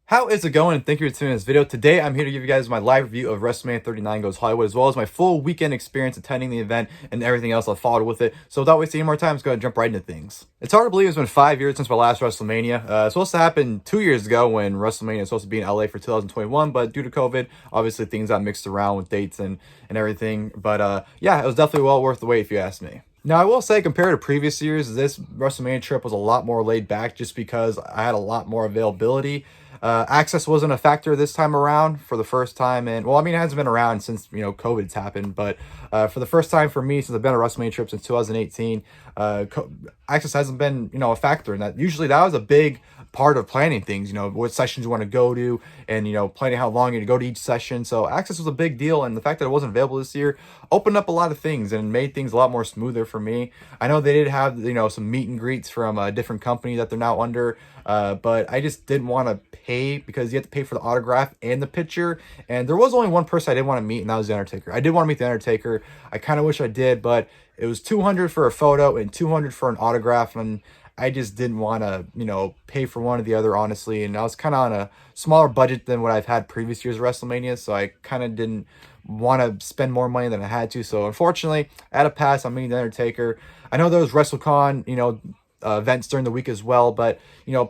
How is it going? Thank you for tuning in this video. Today, I'm here to give you guys my live review of WrestleMania 39 Goes Hollywood, as well as my full weekend experience attending the event and everything else that followed with it. So without wasting any more time, let's go ahead and jump right into things. It's hard to believe it's been 5 years since my last WrestleMania. It's supposed to happen 2 years ago when WrestleMania was supposed to be in LA for 2021, but due to COVID, obviously things got mixed around with dates and everything. But yeah, it was definitely well worth the wait if you ask me. Now, I will say, compared to previous years, this WrestleMania trip was a lot more laid back just because I had a lot more availability. Access wasn't a factor this time around for the first time. And, well, I mean, it hasn't been around since, COVID's happened. But for the first time for me, since I've been on a WrestleMania trip since 2018, access hasn't been, a factor in that. Usually that was a big part of planning things, what sessions you want to go to and, planning how long you're going to go to each session. So access was a big deal. And the fact that it wasn't available this year opened up a lot of things and made things a lot more smoother for me. I know they did have, some meet and greets from a different company that they're now under. But I just didn't want to pay because you have to pay for the autograph and the picture. And there was only one person I didn't want to meet, and that was The Undertaker. I did want to meet The Undertaker. I kind of wish I did, but it was $200 for a photo and $200 for an autograph. And I just didn't want to, pay for one or the other, honestly. And I was kind of on a smaller budget than what I've had previous years WrestleMania. So I kind of didn't want to spend more money than I had to. So unfortunately, I had a pass on meeting The Undertaker. I know there was WrestleCon, events during the week as well, but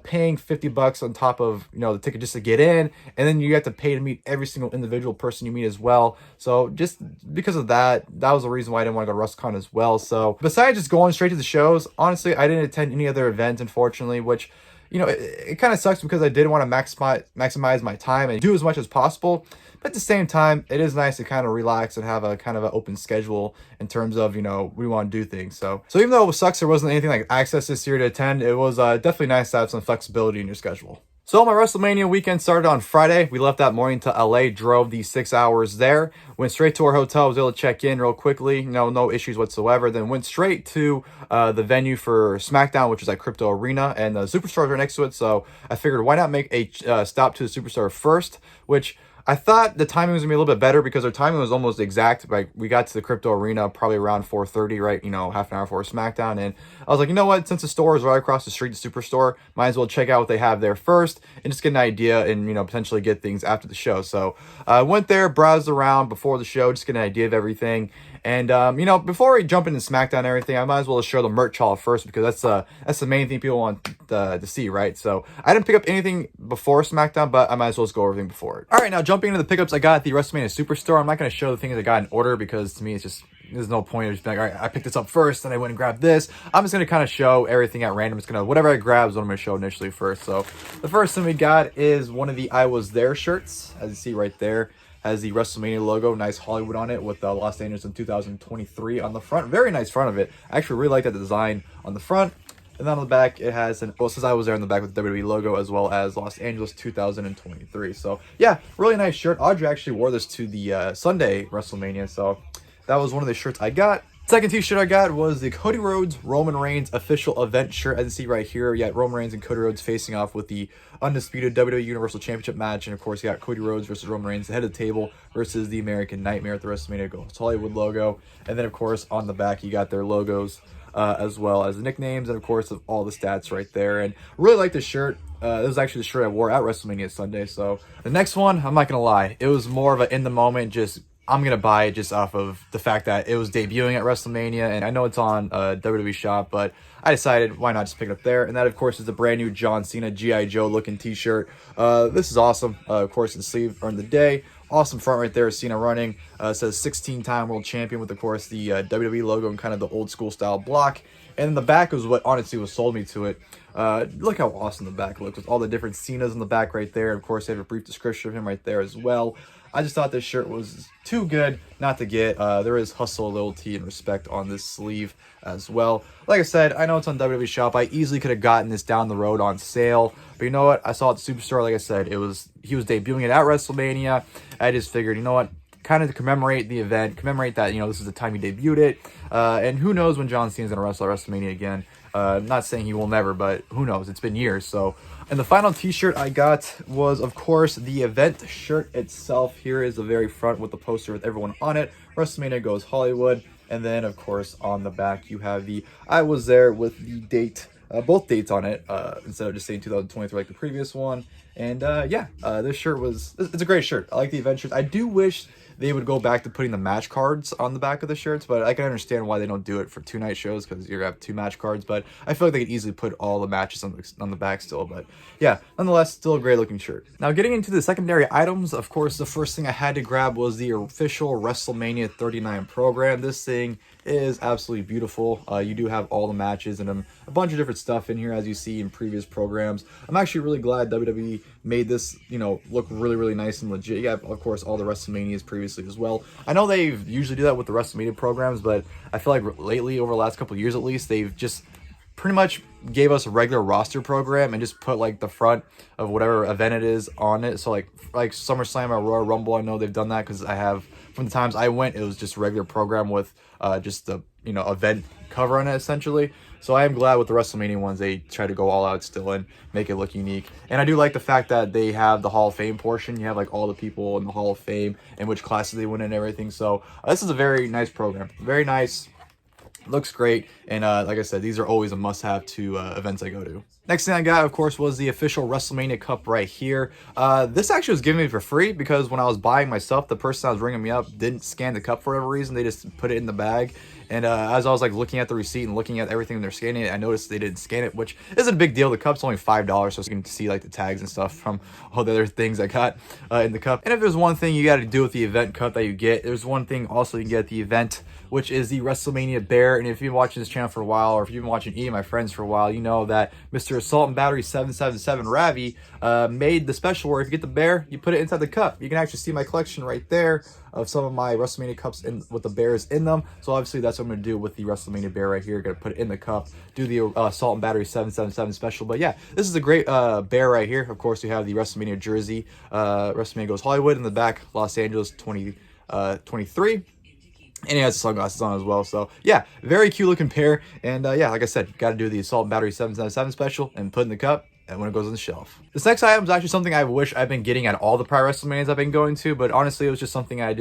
paying $50 on top of the ticket just to get in, and then you have to pay to meet every single individual person you meet as well. So just because of that was the reason why I didn't want to go to WrestleCon as well. So besides just going straight to the shows, honestly, I didn't attend any other events, unfortunately, which it kind of sucks because I did want to maximize my time and do as much as possible. But at the same time, it is nice to kind of relax and have a kind of an open schedule in terms of, we want to do things. So even though it sucks there wasn't anything like access this year to attend, it was definitely nice to have some flexibility in your schedule. So my WrestleMania weekend started on Friday. We left that morning to LA, drove the 6 hours there, went straight to our hotel, was able to check in real quickly, no issues whatsoever. Then went straight to the venue for SmackDown, which is at Crypto Arena, and the Superstore right next to it. So I figured, why not make a stop to the Superstore first, which I thought the timing was gonna be a little bit better because our timing was almost exact. Like, we got to the Crypto Arena probably around 4:30, right? Half an hour before SmackDown. And I was like, you know what? Since the store is right across the street, the Superstore, might as well check out what they have there first and just get an idea and, potentially get things after the show. So I went there, browsed around before the show, just get an idea of everything. And, before we jump into SmackDown and everything, I might as well show the merch haul first because that's the main thing people want to see, right? So I didn't pick up anything before SmackDown, but I might as well just go over everything before it. All right, now jumping into the pickups I got at the WrestleMania Superstore. I'm not going to show the things I got in order because to me it's just, there's no point of just being like, all right, I picked this up first, and I went and grabbed this. I'm just going to kind of show everything at random. It's going to, whatever I grab is what I'm going to show initially first. So the first thing we got is one of the I Was There shirts, as you see right there. Has the WrestleMania logo, nice Hollywood on it with Los Angeles in 2023 on the front. Very nice front of it. I actually really like that design on the front. And then on the back, it has it says I Was There on the back with the WWE logo as well as Los Angeles 2023. So yeah, really nice shirt. Audrey actually wore this to the Sunday WrestleMania. So that was one of the shirts I got. Second t-shirt I got was the Cody Rhodes Roman Reigns official event shirt. As you see right here, you got Roman Reigns and Cody Rhodes facing off with the undisputed WWE Universal Championship match. And of course, you got Cody Rhodes versus Roman Reigns, the head of the table, versus the American Nightmare at the WrestleMania Goes Hollywood logo. And then of course, on the back, you got their logos as well as the nicknames and of course of all the stats right there. And really like this shirt. This was actually the shirt I wore at WrestleMania Sunday. So the next one, I'm not gonna lie, it was more of an in the moment, just I'm going to buy it just off of the fact that it was debuting at WrestleMania, and I know it's on WWE Shop, but I decided why not just pick it up there. And that, of course, is the brand new John Cena G.I. Joe looking t-shirt. This is awesome. Of course, the sleeve earned the day. Awesome front right there, Cena running. It says 16-time world champion with, of course, the WWE logo and kind of the old school style block. And then the back was what honestly was sold me to it. Look how awesome the back looks with all the different Cenas in the back right there. And of course, they have a brief description of him right there as well. I just thought this shirt was too good not to get. There is hustle, loyalty, and respect on this sleeve as well. Like I said, I know it's on WWE Shop. I easily could have gotten this down the road on sale. But you know what? I saw it at the Superstore. Like I said, he was debuting it at WrestleMania. I just figured, you know what? Kind of to commemorate the event, commemorate that, this is the time he debuted it. And who knows when John Cena's going to wrestle at WrestleMania again. I'm not saying he will never, but who knows? It's been years. So, and the final t-shirt I got was, of course, the event shirt itself. Here is the very front with the poster with everyone on it. WrestleMania Goes Hollywood. And then, of course, on the back, you have the I Was There with the date, both dates on it, instead of just saying 2023 like the previous one. And yeah, this shirt it's a great shirt. I like the event shirts. I do wish they would go back to putting the match cards on the back of the shirts, but I can understand why they don't do it for 2-night shows, because you're gonna have 2 match cards. But I feel like they could easily put all the matches on the back still. But yeah, nonetheless, still a great looking shirt. Now, getting into the secondary items, of course, the first thing I had to grab was the official WrestleMania 39 program. This thing is absolutely beautiful. You do have all the matches and a bunch of different stuff in here, as you see in previous programs. I'm actually really glad WWE made this, you know, look really, really nice and legit. You have, of course, all the WrestleManias previously as well. I know they usually do that with the WrestleMania programs, but I feel like lately, over the last couple of years at least, they've just pretty much gave us a regular roster program and just put like the front of whatever event it is on it. So like SummerSlam or Royal Rumble, I know they've done that, because I have, from the times I went, it was just a regular program with just the, you know, event cover on it essentially. So I am glad with the WrestleMania ones they try to go all out still and make it look unique. And I do like the fact that they have the Hall of Fame portion. You have like all the people in the Hall of Fame and which classes they win and everything. So this is a very nice program. Very nice. Looks great. And like I said, these are always a must-have to events I go to. Next thing I got, of course, was the official WrestleMania cup right here. This actually was given me for free, because when I was buying myself, the person that was ringing me up didn't scan the cup for whatever reason. They just put it in the bag. And as I was like looking at the receipt and looking at everything they're scanning it, I noticed they didn't scan it, which isn't a big deal. The cup's only $5, so you can see like the tags and stuff from all the other things I got in the cup. And if there's one thing you got to do with the event cup that you get, there's one thing also you can get at the event, which is the WrestleMania bear. And if you've been watching this channel for a while, or if you've been watching any of my friends for a while, you know that Mr. Assault and Battery 777 Ravi made the special where if you get the bear, you put it inside the cup. You can actually see my collection right there of some of my WrestleMania cups with the bears in them. So obviously that's what I'm going to do with the WrestleMania bear right here. Going to put it in the cup, do the Assault and Battery 777 special. But yeah, this is a great bear right here. Of course, we have the WrestleMania jersey. WrestleMania Goes Hollywood in the back, Los Angeles 2023. And he has sunglasses on as well. So yeah, very cute looking pair. And yeah, like I said, got to do the Assault and Battery 777 special and put in the cup. And when it goes on the shelf. This next item is actually something I wish I've been getting at all the prior WrestleManias I've been going to, but honestly, it was just something I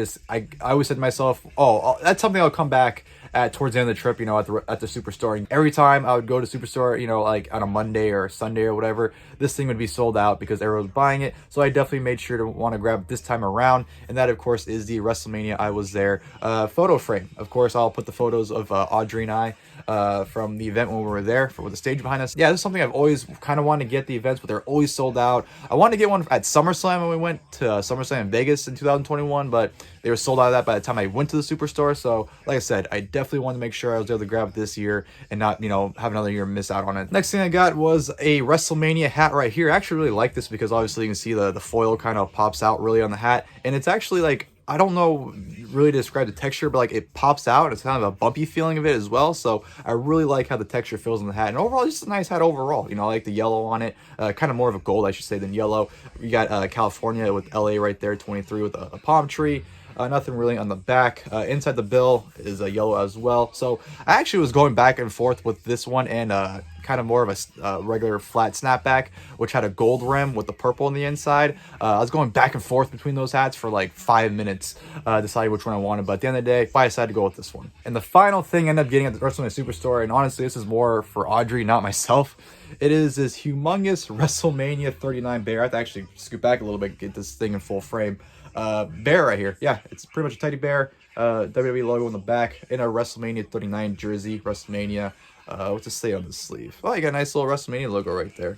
always said to myself, oh, that's something I'll come back at towards the end of the trip, you know, at the Superstore. And every time I would go to Superstore, you know, like on a Monday or Sunday or whatever, this thing would be sold out because everyone was buying it. So I definitely made sure to want to grab it this time around. And that, of course, is the WrestleMania I Was There photo frame. Of course, I'll put the photos of Audrey and I from the event when we were there with the stage behind us. Yeah, this is something I've always kind of wanted to get the events, but they're always sold out. I wanted to get one at SummerSlam when we went to SummerSlam in Vegas in 2021, but they were sold out of that by the time I went to the Superstore. So like I said, I definitely wanted to make sure I was able to grab it this year and not, you know, have another year miss out on it. Next thing I got was a WrestleMania hat right here. I actually really like this because obviously you can see the foil kind of pops out really on the hat, and it's actually like, I don't know really to describe the texture, but like it pops out. It's kind of a bumpy feeling of it as well. So I really like how the texture feels in the hat. And overall, just a nice hat overall. You know, I like the yellow on it. Kind of more of a gold, I should say, than yellow. You got California with LA right there, 23 with a palm tree. Nothing really on the back. Inside the bill is a yellow as well. So I actually was going back and forth with this one and kind of more of a regular flat snapback, which had a gold rim with the purple on the inside. I was going back and forth between those hats for like 5 minutes, deciding which one I wanted. But at the end of the day, I decided to go with this one. And the final thing I ended up getting at the WrestleMania Superstore, and honestly, this is more for Audrey, not myself. It is this humongous WrestleMania 39 bear. I have to actually scoot back a little bit, get this thing in full frame. Bear right here. Yeah, it's pretty much a teddy bear. WWE logo on the back in a WrestleMania 39 jersey. WrestleMania. What's it say on the sleeve? Oh, you got a nice little WrestleMania logo right there.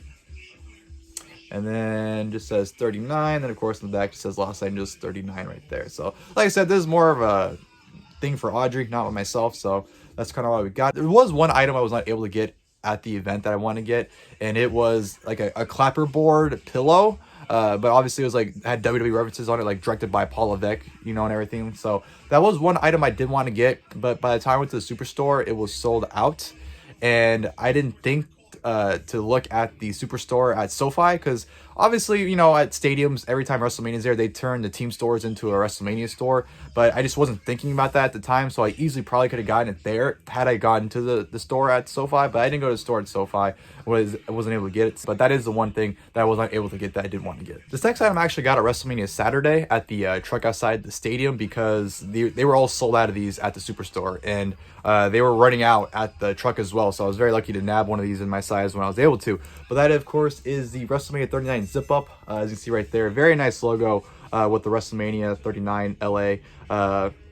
And then just says 39. Then of course in the back it says Los Angeles 39 right there. So like I said, this is more of a thing for Audrey, not with myself. So that's kind of why we got. There was one item I was not able to get at the event that I want to get, and it was like a clapperboard pillow. But obviously it was like, had WWE references on it, like directed by Paul Levesque, you know, and everything. So that was one item I did want to get, but by the time I went to the Superstore, it was sold out. And I didn't think to look at the Superstore at SoFi, because obviously, you know, at stadiums, every time WrestleMania is there, they turn the team stores into a WrestleMania store. But I just wasn't thinking about that at the time, so I easily probably could have gotten it there had I gotten to the store at SoFi. But I didn't go to the store at SoFi. I wasn't able to get it. But that is the one thing that I was not able to get that I didn't want to get. This next item I actually got at WrestleMania Saturday at the truck outside the stadium, because they were all sold out of these at the Superstore. And they were running out at the truck as well. So I was very lucky to nab one of these in my size when I was able to. But that, of course, is the WrestleMania 39 zip up, as you can see right there. Very nice logo with the WrestleMania 39 LA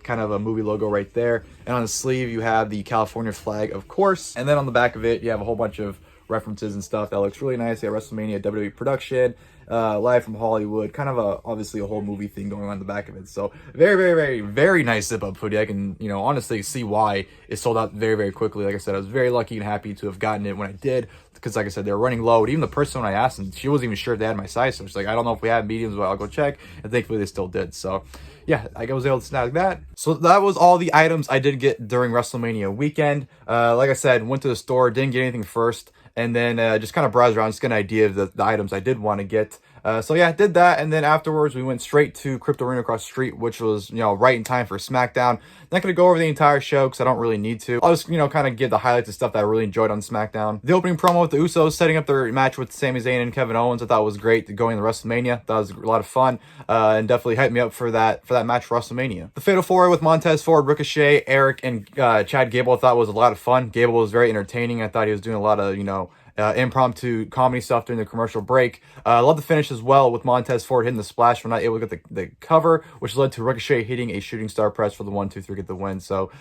kind of a movie logo right there. And on the sleeve, you have the California flag, of course. And then on the back of it, you have a whole bunch of references and stuff that looks really nice. You got WrestleMania WWE production, live from Hollywood, kind of obviously a whole movie thing going on in the back of it. So very, very, very, very nice zip up hoodie. I can, honestly see why it sold out very, very quickly. Like I said, I was very lucky and happy to have gotten it when I did, because like I said, they were running low. And even the person when I asked them, she wasn't even sure if they had my size. So she's like, I don't know if we have mediums, but I'll go check. And thankfully they still did. So yeah, I was able to snag that. So that was all the items I did get during WrestleMania weekend. Like I said, went to the store, didn't get anything first, and then just kind of browsed around, just get an idea of the items I did want to get. So yeah, did that, and then afterwards we went straight to Crypto Arena across the street, which was, right in time for SmackDown. Not going to go over the entire show because I don't really need to. I'll just, kind of give the highlights of stuff that I really enjoyed on SmackDown. The opening promo with the Usos setting up their match with Sami Zayn and Kevin Owens, I thought was great going to WrestleMania. That was a lot of fun, and definitely hyped me up for that match for WrestleMania. The Fatal 4 with Montez Ford, Ricochet, Eric, and Chad Gable I thought was a lot of fun. Gable was very entertaining. I thought he was doing a lot of, impromptu comedy stuff during the commercial break. I love the finish as well with Montez Ford hitting the splash. We're not able to get the cover, which led to Ricochet hitting a shooting star press for the 1, 2, 3, get the win. So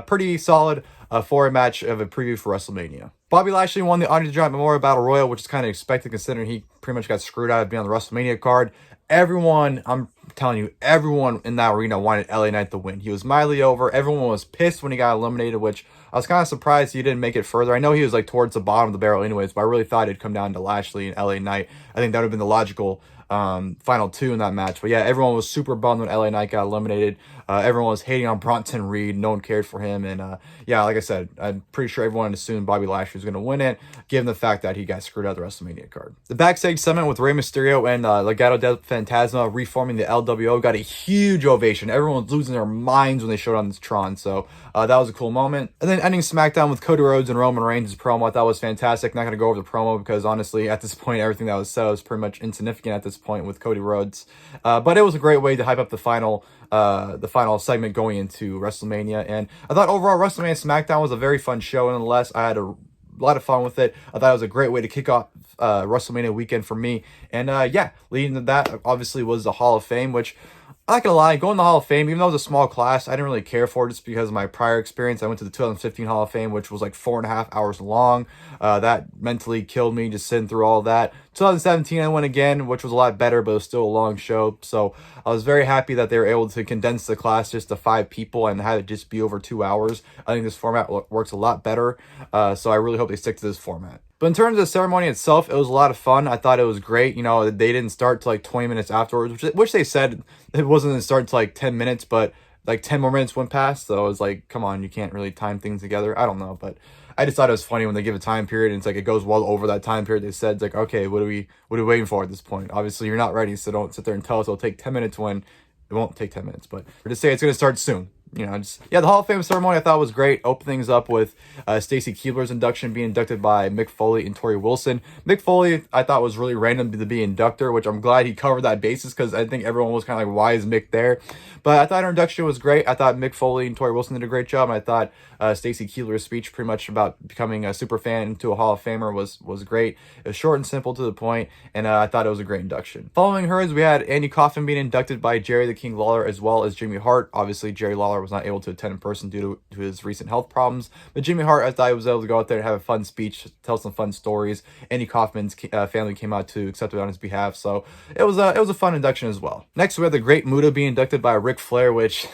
pretty solid for a match of a preview for WrestleMania. Bobby Lashley won the Andre the Giant Memorial Battle Royal, which is kind of expected considering he pretty much got screwed out of being on the WrestleMania card. Everyone, I'm telling you, everyone in that arena wanted LA Knight to win. He was mildly over. Everyone was pissed when he got eliminated, which I was kind of surprised he didn't make it further. I know he was like towards the bottom of the barrel anyways, but I really thought it'd come down to Lashley and LA Knight. I think that would have been the logical final two in that match. But yeah, everyone was super bummed when LA Knight got eliminated. Everyone was hating on Bronson Reed. No one cared for him. And yeah, like I said, I'm pretty sure everyone assumed Bobby Lashley was going to win it, given the fact that he got screwed out of the WrestleMania card. The backstage segment with Rey Mysterio and Legado del Fantasma reforming the LWO got a huge ovation. Everyone was losing their minds when they showed on this Tron. So that was a cool moment. And then ending SmackDown with Cody Rhodes and Roman Reigns' promo. I thought was fantastic. Not going to go over the promo because honestly, at this point, everything that was said was pretty much insignificant at this point with Cody Rhodes. But it was a great way to hype up the final segment going into WrestleMania. And I thought overall WrestleMania SmackDown was a very fun show. Nonetheless, I had a lot of fun with it. I thought it was a great way to kick off WrestleMania weekend for me. And yeah, leading to that obviously was the Hall of Fame, which I'm not gonna lie, going to the Hall of Fame, even though it was a small class, I didn't really care for it just because of my prior experience. I went to the 2015 Hall of Fame, which was like 4.5 hours long. That mentally killed me just sitting through all that. 2017 I went again, which was a lot better, but it was still a long show. So I was very happy that they were able to condense the class just to 5 people and have it just be over 2 hours. I think this format works a lot better. So I really hope they stick to this format. But in terms of the ceremony itself, it was a lot of fun. I thought it was great. They didn't start till like 20 minutes afterwards, which they said it wasn't going to start till like 10 minutes, but like 10 more minutes went past. So I was like, come on, you can't really time things together. I don't know, but I just thought it was funny when they give a time period and it's like it goes well over that time period. They said, it's like, okay, what are we waiting for at this point? Obviously, you're not ready, so don't sit there and tell us it'll take 10 minutes when it won't take 10 minutes. But just say it's going to start soon. The Hall of Fame ceremony I thought was great. Open things up with Stacy Keibler's induction, being inducted by Mick Foley and Tori Wilson. Mick Foley I thought was really random to be inductor, which I'm glad he covered that basis because I think everyone was kind of like, why is Mick there? But I thought her induction was great. I thought Mick Foley and Tori Wilson did a great job. And I thought Stacy Keibler's speech pretty much about becoming a super fan into a Hall of Famer was great. It was short and simple to the point, and I thought it was a great induction. Following hers, we had Andy Kaufman being inducted by Jerry the King Lawler as well as Jimmy Hart. Obviously, Jerry Lawler was not able to attend in person due to his recent health problems, but Jimmy Hart, I thought he was able to go out there and have a fun speech, tell some fun stories. Andy Kaufman's family came out to accept it on his behalf, so it was a fun induction as well. Next, we had the Great Muta being inducted by Ric Flair, which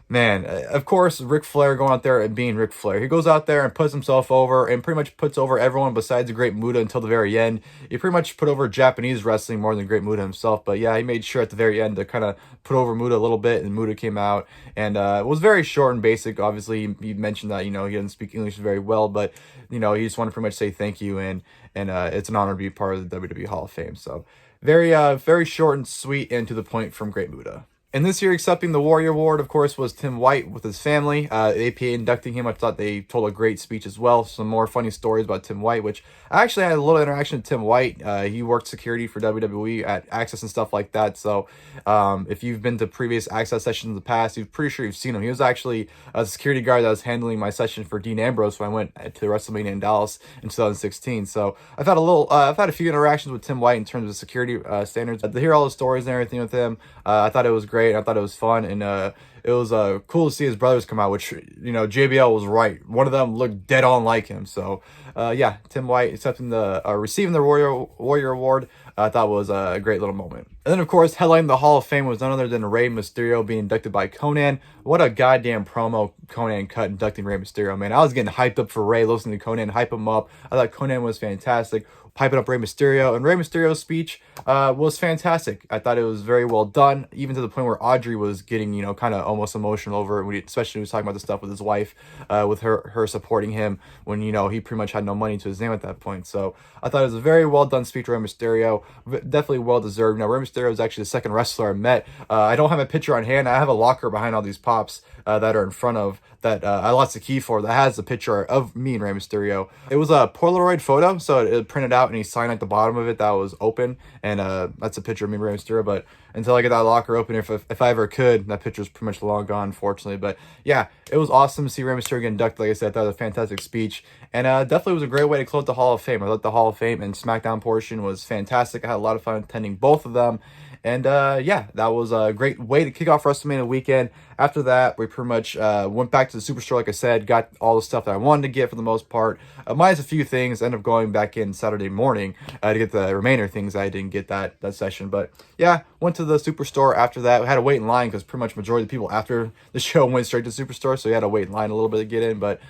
man, of course, Ric Flair going out there and being Ric Flair. He goes out there and puts himself over and pretty much puts over everyone besides the Great Muta until the very end. He pretty much put over Japanese wrestling more than Great Muta himself. But yeah, he made sure at the very end to kind of put over Muta a little bit, and Muta came out. And it was very short and basic. Obviously, he mentioned that, he doesn't speak English very well, but, he just wanted to pretty much say thank you. And it's an honor to be part of the WWE Hall of Fame. So very, very short and sweet and to the point from Great Muta. And this year, accepting the Warrior Award, of course, was Tim White with his family. APA inducting him. I thought they told a great speech as well. Some more funny stories about Tim White, which I actually had a little interaction with Tim White. He worked security for WWE at Access and stuff like that. So if you've been to previous Access sessions in the past, you're pretty sure you've seen him. He was actually a security guard that was handling my session for Dean Ambrose when I went to WrestleMania in Dallas in 2016. So I've had a few interactions with Tim White in terms of security standards. To hear all the stories and everything with him, I thought it was great. I thought it was fun, and it was cool to see his brothers come out, which, JBL was right. One of them looked dead on like him. So yeah, Tim White accepting receiving the Warrior Award, I thought was a great little moment. And then, of course, headlining the Hall of Fame was none other than Rey Mysterio being inducted by Conan. What a goddamn promo Conan cut inducting Rey Mysterio, man. I was getting hyped up for Rey, listening to Conan hype him up. I thought Conan was fantastic, piping up Rey Mysterio. And Rey Mysterio's speech was fantastic. I thought it was very well done, even to the point where Audrey was getting, kind of almost emotional over it, especially when he was talking about the stuff with his wife, with her supporting him when, he pretty much had no money to his name at that point. So I thought it was a very well done speech, Rey Mysterio. Definitely well deserved. Rey Mysterio is actually the second wrestler I met. I don't have a picture on hand. I have a locker behind all these pops that are in front of that I lost the key for that has a picture of me and Rey Mysterio. It was a Polaroid photo, so it printed out and he signed at the bottom of it that was open, and that's a picture of me and Rey Mysterio. But until I get that locker open, if I ever could, that picture's pretty much long gone, unfortunately. But yeah, it was awesome to see Rey Mysterio get inducted. Like I said, I thought it was a fantastic speech, and definitely was a great way to close the Hall of Fame. I thought the Hall of Fame and SmackDown portion was fantastic. I had a lot of fun attending both of them. And yeah, that was a great way to kick off WrestleMania weekend. After that, we pretty much went back to the Superstore, like I said, got all the stuff that I wanted to get for the most part. Minus a few things, ended up going back in Saturday morning to get the remainder things. I didn't get that session. But yeah, went to the Superstore after that. We had to wait in line because pretty much majority of the people after the show went straight to the Superstore. So we had to wait in line a little bit to get in. But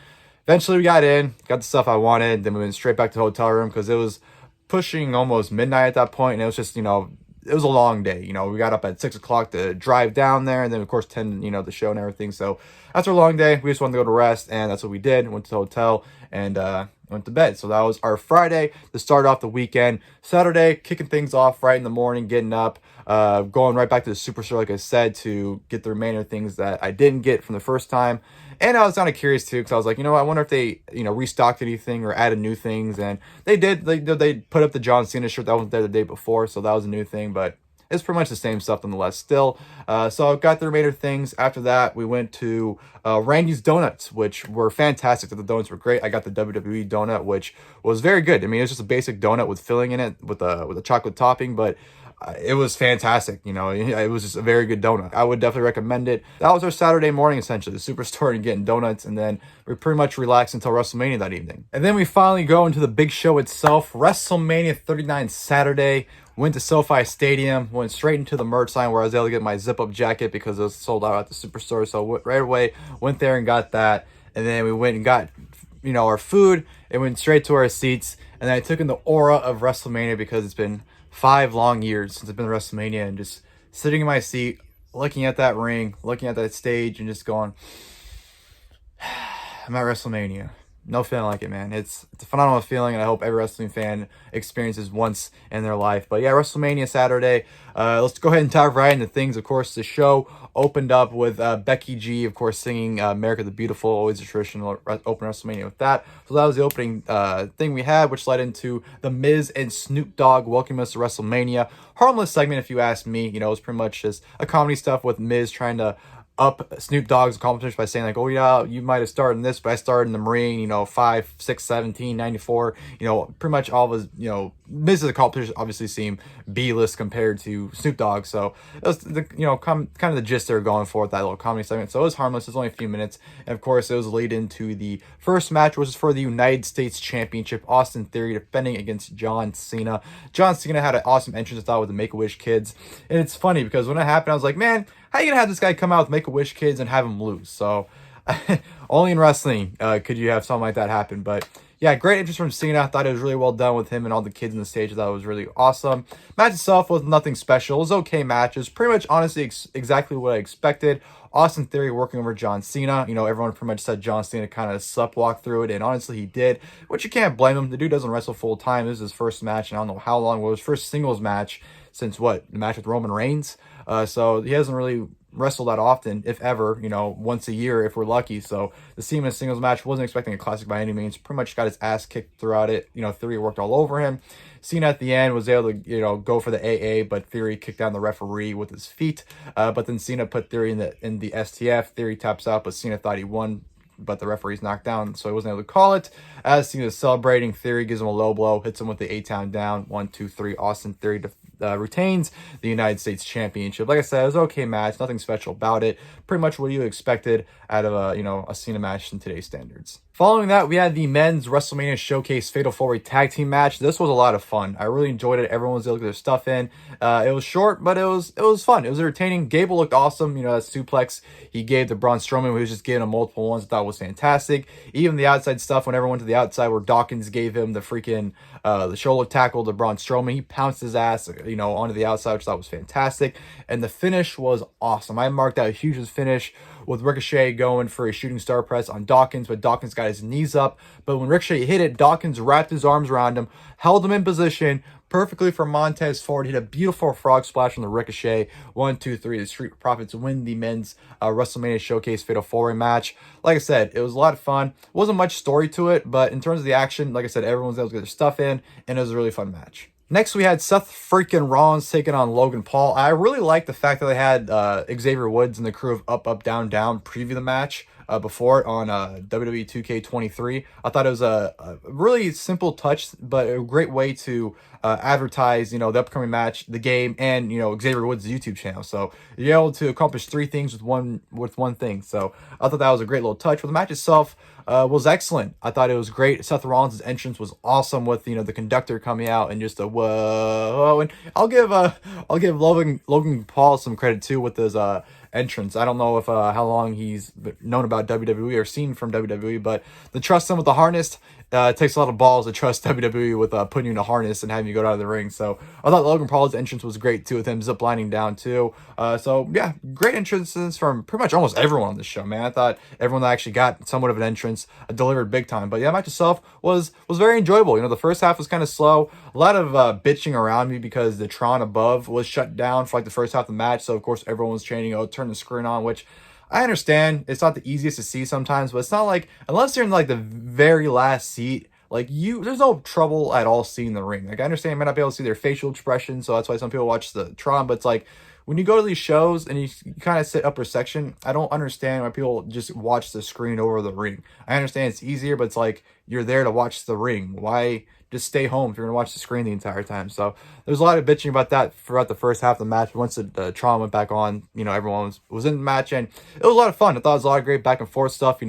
eventually we got in, got the stuff I wanted. Then we went straight back to the hotel room because it was pushing almost midnight at that point. And it was just, it was a long day. We got up at 6 o'clock to drive down there, and then of course 10, the show and everything. So after a long day, we just wanted to go to rest, and that's what we did. Went to the hotel and went to bed. So that was our Friday to start off the weekend. Saturday, kicking things off right in the morning, getting up, going right back to the Superstore, like I said, to get the remainder things that I didn't get from the first time. And I was kind of curious too, because I was like, I wonder if they, restocked anything or added new things. And they did. They put up the John Cena shirt that wasn't there the day before, so that was a new thing. But it's pretty much the same stuff nonetheless still. So I got the remainder things. After that, we went to Randy's Donuts, which were fantastic. The donuts were great. I got the WWE donut, which was very good. I mean, it's just a basic donut with filling in it with a chocolate topping, but it was fantastic. It was just a very good donut. I would definitely recommend it. That was our Saturday morning, essentially, the Superstore and getting donuts, and then we pretty much relaxed until WrestleMania that evening. And then we finally go into the big show itself, WrestleMania 39 Saturday. Went to SoFi Stadium, went straight into the merch line where I was able to get my zip-up jacket because it was sold out at the Superstore. So right away, went there and got that. And then we went and got, our food, and went straight to our seats. And then I took in the aura of WrestleMania because it's been 5 long years since I've been to WrestleMania, and just sitting in my seat, looking at that ring, looking at that stage, and just going, I'm at WrestleMania. No feeling like it, man. It's a phenomenal feeling, and I hope every wrestling fan experiences once in their life. But yeah, WrestleMania Saturday. Let's go ahead and dive right into things. Of course, the show opened up with Becky G, of course, singing America the Beautiful, always a traditional open WrestleMania with that. So that was the opening thing we had, which led into The Miz and Snoop Dogg welcoming us to WrestleMania. Harmless segment, if you ask me. It was pretty much just a comedy stuff with Miz trying to up Snoop Dogg's accomplishments by saying like, oh yeah, you might have started in this, but I started in the Marine, 5, 6, 17, 94, pretty much all of his, Miz's accomplishments obviously seem B-list compared to Snoop Dogg. So it was the, kind of the gist they were going for with that little comedy segment. So it was harmless. It was only a few minutes. And of course, it was lead into the first match, which was for the United States Championship. Austin Theory defending against John Cena. John Cena had an awesome entrance, I thought, with the Make-A-Wish kids. And it's funny because when it happened, I was like, man, how are you gonna have this guy come out with Make-A-Wish kids and have him lose? So only in wrestling could you have something like that happen. But yeah, great interest from Cena. I thought it was really well done with him and all the kids in the stage. I thought it was really awesome. Match itself was nothing special. It was okay match. It was pretty much, honestly, exactly what I expected. Austin Theory working over John Cena. Everyone pretty much said John Cena kind of sleptwalked through it, and honestly, he did, which you can't blame him. The dude doesn't wrestle full time. This is his first match, and I don't know how long it was. First singles match since what, the match with Roman Reigns. So he hasn't really wrestled that often, if ever, once a year if we're lucky. So the Cena singles match, wasn't expecting a classic by any means. Pretty much got his ass kicked throughout it. Theory worked all over him. Cena at the end was able to go for the AA, but Theory kicked down the referee with his feet. But then Cena put Theory in the STF. Theory taps out, but Cena thought he won, but the referee's knocked down, so he wasn't able to call it. As Cena's celebrating, Theory gives him a low blow, hits him with the A-Town down. 1, 2, 3. Austin Theory retains the United States Championship. Like I said, it was an okay match. Nothing special about it. Pretty much what you expected out of a Cena match in today's standards. Following that, we had the men's WrestleMania Showcase Fatal 4-Way Tag Team match. This was a lot of fun. I really enjoyed it. Everyone was able to get their stuff in. It was short, but it was fun. It was entertaining. Gable looked awesome. That suplex he gave to Braun Strowman, who was just giving him multiple ones, I thought was fantastic. Even the outside stuff, when everyone went to the outside, where Dawkins gave him the freaking the shoulder tackle to Braun Strowman, he pounced his ass, onto the outside, which I thought was fantastic. And the finish was awesome. I marked out a huge finish with Ricochet going for a shooting star press on Dawkins, but Dawkins got his knees up. But when Ricochet hit it, Dawkins wrapped his arms around him, held him in position perfectly for Montez Ford, hit a beautiful frog splash on the Ricochet. 1, 2, 3. The Street Profits win the men's WrestleMania Showcase Fatal 4-Way match. Like I said, it was a lot of fun. Wasn't much story to it, but in terms of the action, like I said, everyone was able to get their stuff in, and it was a really fun match. Next, we had Seth freaking Rollins taking on Logan Paul. I really like the fact that they had Xavier Woods and the crew of Up, Up, Down, Down preview the match before it on WWE 2K23. I thought it was a really simple touch, but a great way to advertise, the upcoming match, the game, and, Xavier Woods' YouTube channel. So you're able to accomplish 3 things with one thing. So I thought that was a great little touch. But the match itself was excellent. I thought it was great. Seth Rollins' entrance was awesome with, the conductor coming out and just a whoa. And I'll give Logan Paul some credit too with his entrance. I don't know if how long he's known about WWE or seen from WWE, but the trust him with the harness, it takes a lot of balls to trust WWE with putting you in a harness and having you go out of the ring. So I thought Logan Paul's entrance was great too, with him ziplining down too. So yeah, great entrances from pretty much almost everyone on this show, man. I thought everyone that actually got somewhat of an entrance delivered big time. But yeah, the match itself was very enjoyable. The first half was kind of slow. A lot of bitching around me because the Tron above was shut down for like the first half of the match. So of course everyone was chanting, "Oh, turn the screen on," which I understand it's not the easiest to see sometimes, but it's not like, unless you're in like the very last seat, like there's no trouble at all seeing the ring. Like I understand you might not be able to see their facial expressions, so that's why some people watch the Tron, but it's like when you go to these shows and you kind of sit upper section, I don't understand why people just watch the screen over the ring. I understand it's easier, but it's like you're there to watch the ring. Why just stay home if you're going to watch the screen the entire time? So there's a lot of bitching about that throughout the first half of the match. Once the Tron went back on, everyone was in the match, and it was a lot of fun. I thought it was a lot of great back and forth stuff.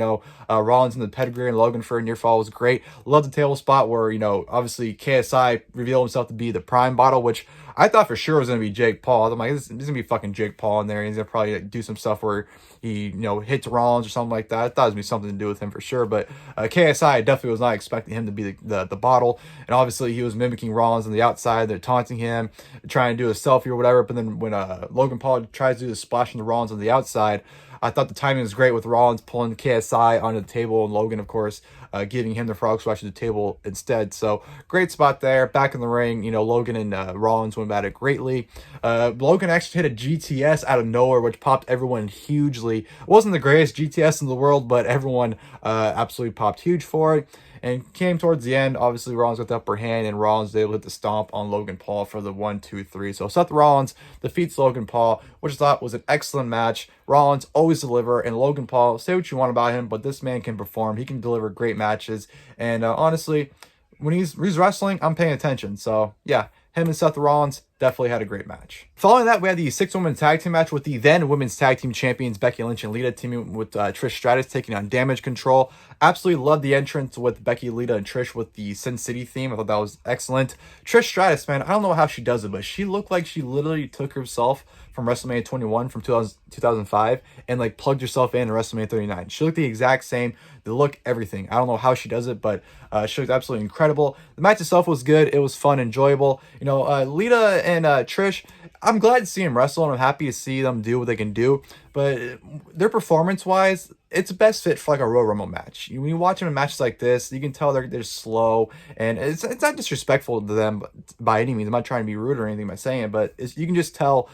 Rollins in the pedigree and Logan for a near fall was great. Love the table spot where, obviously KSI revealed himself to be the Prime Bottle, which I thought for sure was going to be Jake Paul. I'm like, this is going to be fucking Jake Paul in there. He's going to probably do some stuff where he, hits Rollins or something like that. I thought it was going to be something to do with him for sure. But KSI definitely was not expecting him to be the bottle. And obviously he was mimicking Rollins on the outside. They're taunting him, trying to do a selfie or whatever. But then when Logan Paul tries to do the splash on the Rollins on the outside, I thought the timing was great with Rollins pulling KSI onto the table and Logan, of course, giving him the frog splash to the table instead. So great spot there. Back in the ring, Logan and Rollins went about it greatly. Logan actually hit a GTS out of nowhere, which popped everyone hugely. It wasn't the greatest GTS in the world, but everyone absolutely popped huge for it. And came towards the end, obviously Rollins got the upper hand, and Rollins was able to hit the stomp on Logan Paul for the 1, 2, 3. So Seth Rollins defeats Logan Paul, which I thought was an excellent match. Rollins always deliver, and Logan Paul, say what you want about him, but this man can perform. He can deliver great matches, and honestly, when he's wrestling, I'm paying attention. So yeah, him and Seth Rollins definitely had a great match. Following that, we had the 6-woman tag team match with the then women's tag team champions Becky Lynch and Lita teaming with Trish Stratus taking on Damage Control. Absolutely loved the entrance with Becky, Lita, and Trish with the Sin City theme. I thought that was excellent. Trish Stratus, man, I don't know how she does it, but she looked like she literally took herself from WrestleMania 21 from 2005 and like plugged herself in WrestleMania 39. She looked the exact same. The look, everything. I don't know how she does it, but she looked absolutely incredible. The match itself was good. It was fun, enjoyable. Lita and Trish, I'm glad to see them wrestle, and I'm happy to see them do what they can do. But their performance-wise, it's best fit for like a Royal Rumble match. When you watch them in matches like this, you can tell they're slow, and it's not disrespectful to them by any means. I'm not trying to be rude or anything by saying it, but you can just tell,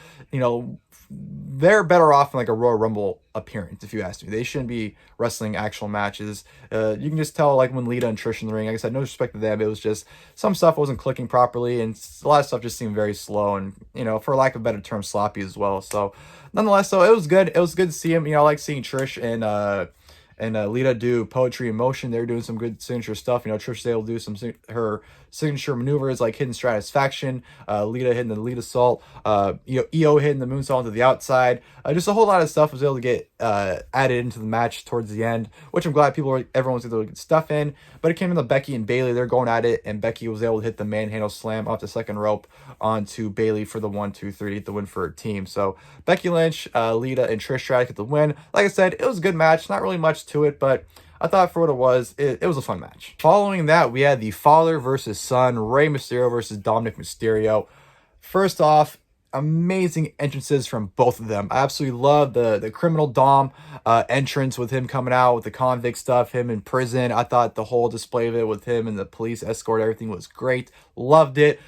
they're better off in like a Royal Rumble appearance, if you ask me. They shouldn't be wrestling actual matches. You can just tell, like when Lita and Trish in the ring, like I said, no disrespect to them, it was just some stuff wasn't clicking properly, and a lot of stuff just seemed very slow and, for lack of a better term, sloppy as well. So nonetheless, though, it was good. It was good to see him. I like seeing Trish and Lita do poetry in motion. They're doing some good signature stuff. Trish was able to do her signature maneuvers like hidden Stratisfaction, Lita hitting the Lita Salt, EO hitting the moonsault into the outside. Just a whole lot of stuff was able to get added into the match towards the end, which I'm glad everyone was able to get stuff in. But it came in the Becky and Bayley. They're going at it, and Becky was able to hit the manhandle slam off the second rope onto Bayley for the 1-2-3 to get the win for her team. So Becky Lynch, Lita, and Trish tried to get the win. Like I said, it was a good match. Not really much to it, but I thought for what it was a fun match. Following that, we had the father versus son, Rey Mysterio versus Dominik Mysterio. First off, amazing entrances from both of them. I absolutely love the criminal Dom entrance with him coming out with the convict stuff, him in prison. I thought the whole display of it with him and the police escort, everything was great. Loved it.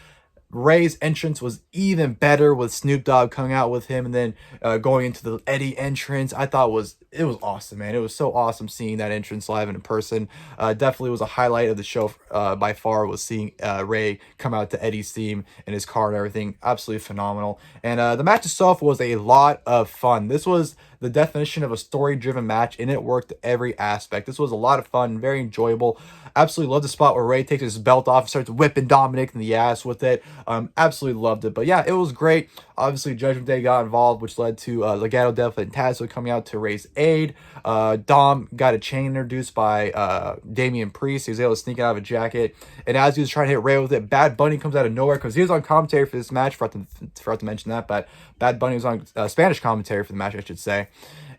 Ray's entrance was even better with Snoop Dogg coming out with him and then going into the Eddie entrance. I thought it was awesome, man. It was so awesome seeing that entrance live and in person. Definitely was a highlight of the show by far, was seeing Ray come out to Eddie's theme in his car and everything. Absolutely phenomenal. And the match itself was a lot of fun. This was the definition of a story-driven match, and it worked every aspect. This was a lot of fun, very enjoyable. Absolutely loved the spot where Ray takes his belt off and starts whipping Dominik in the ass with it. Absolutely loved it. But yeah, it was great. Obviously, Judgment Day got involved, which led to Legado del Fantasma coming out to Ray's aid. Dom got a chain introduced by Damian Priest. He was able to sneak out of a jacket. And as he was trying to hit Ray with it, Bad Bunny comes out of nowhere because he was on commentary for this match. Forgot to mention that, but Bad Bunny was on Spanish commentary for the match, I should say.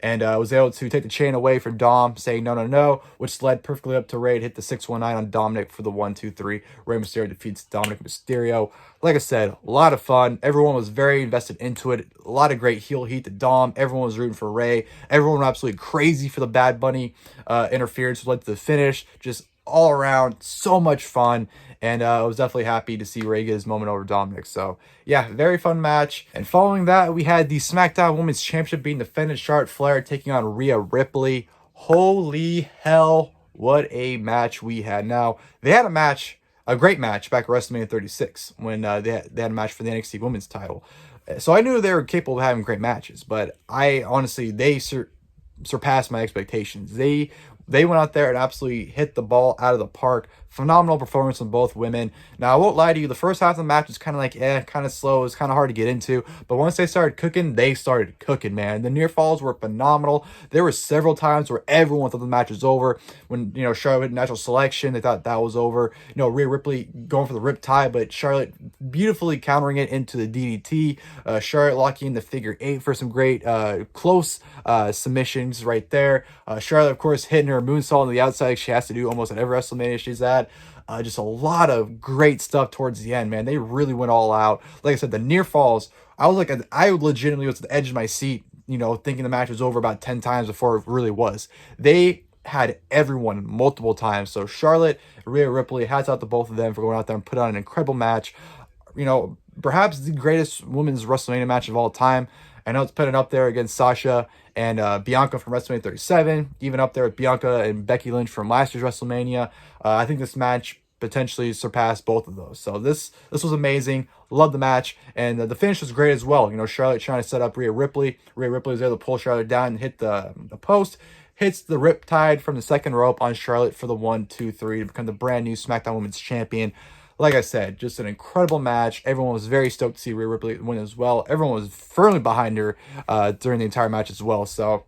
And was able to take the chain away from Dom, saying no, which led perfectly up to Ray to hit the 619 on Dominik for the 1-2-3. Rey Mysterio defeats Dominik Mysterio. Like I said, a lot of fun. Everyone was very invested into it. A lot of great heel heat to Dom. Everyone was rooting for Ray. Everyone was absolutely crazy for the Bad Bunny interference, which led to the finish. Just all around, so much fun. And I was definitely happy to see Ray get his moment over Dominik. So, yeah, very fun match. And following that, we had the SmackDown Women's Championship being defended. Charlotte Flair taking on Rhea Ripley. Holy hell, what a match we had. Now, they had a great match back at WrestleMania 36 when they had a match for the NXT Women's title. So I knew they were capable of having great matches, but they surpassed my expectations. They went out there and absolutely hit the ball out of the park. Phenomenal performance from both women. Now, I won't lie to you, the first half of the match was kind of like, kind of slow. It was kind of hard to get into. But once they started cooking, man. The near falls were phenomenal. There were several times where everyone thought the match was over. When, Charlotte natural selection, they thought that was over. Rhea Ripley going for the rip tie, but Charlotte beautifully countering it into the DDT. Charlotte locking in the figure 8 for some great close submissions right there. Charlotte, of course, hitting her moonsault on the outside like she has to do almost at every WrestleMania she's at. Just a lot of great stuff towards the end, man. They really went all out. Like I said, the near falls, I legitimately was at the edge of my seat, thinking the match was over about 10 times before it really was. They had everyone multiple times. So Charlotte, Rhea Ripley, hats out to both of them for going out there and put on an incredible match. Perhaps the greatest women's WrestleMania match of all time. I know it's putting up there against Sasha and Bianca from WrestleMania 37, even up there with Bianca and Becky Lynch from last year's WrestleMania. I think this match potentially surpassed both of those. So this was amazing. Loved the match, and the finish was great as well. Charlotte trying to set up Rhea Ripley. Rhea Ripley was able to pull Charlotte down and hit the post. Hits the riptide from the second rope on Charlotte for the 1-2-3 to become the brand new SmackDown Women's Champion. Like I said, just an incredible match. Everyone was very stoked to see Rhea Ripley win as well. Everyone was firmly behind her during the entire match as well. So,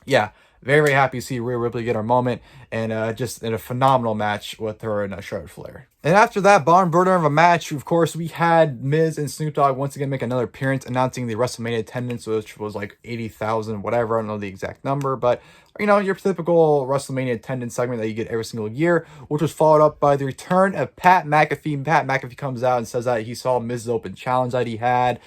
yeah, very, very happy to see Rhea Ripley get her moment. and just in a phenomenal match with her and Charlotte Flair. And after that barn burner of a match, of course, we had Miz and Snoop Dogg once again make another appearance, announcing the WrestleMania attendance, which was like 80,000, whatever. I don't know the exact number, but you know, your typical WrestleMania attendance segment that you get every single year, which was followed up by the return of Pat McAfee. Pat McAfee comes out and says that he saw Miz's open challenge that he had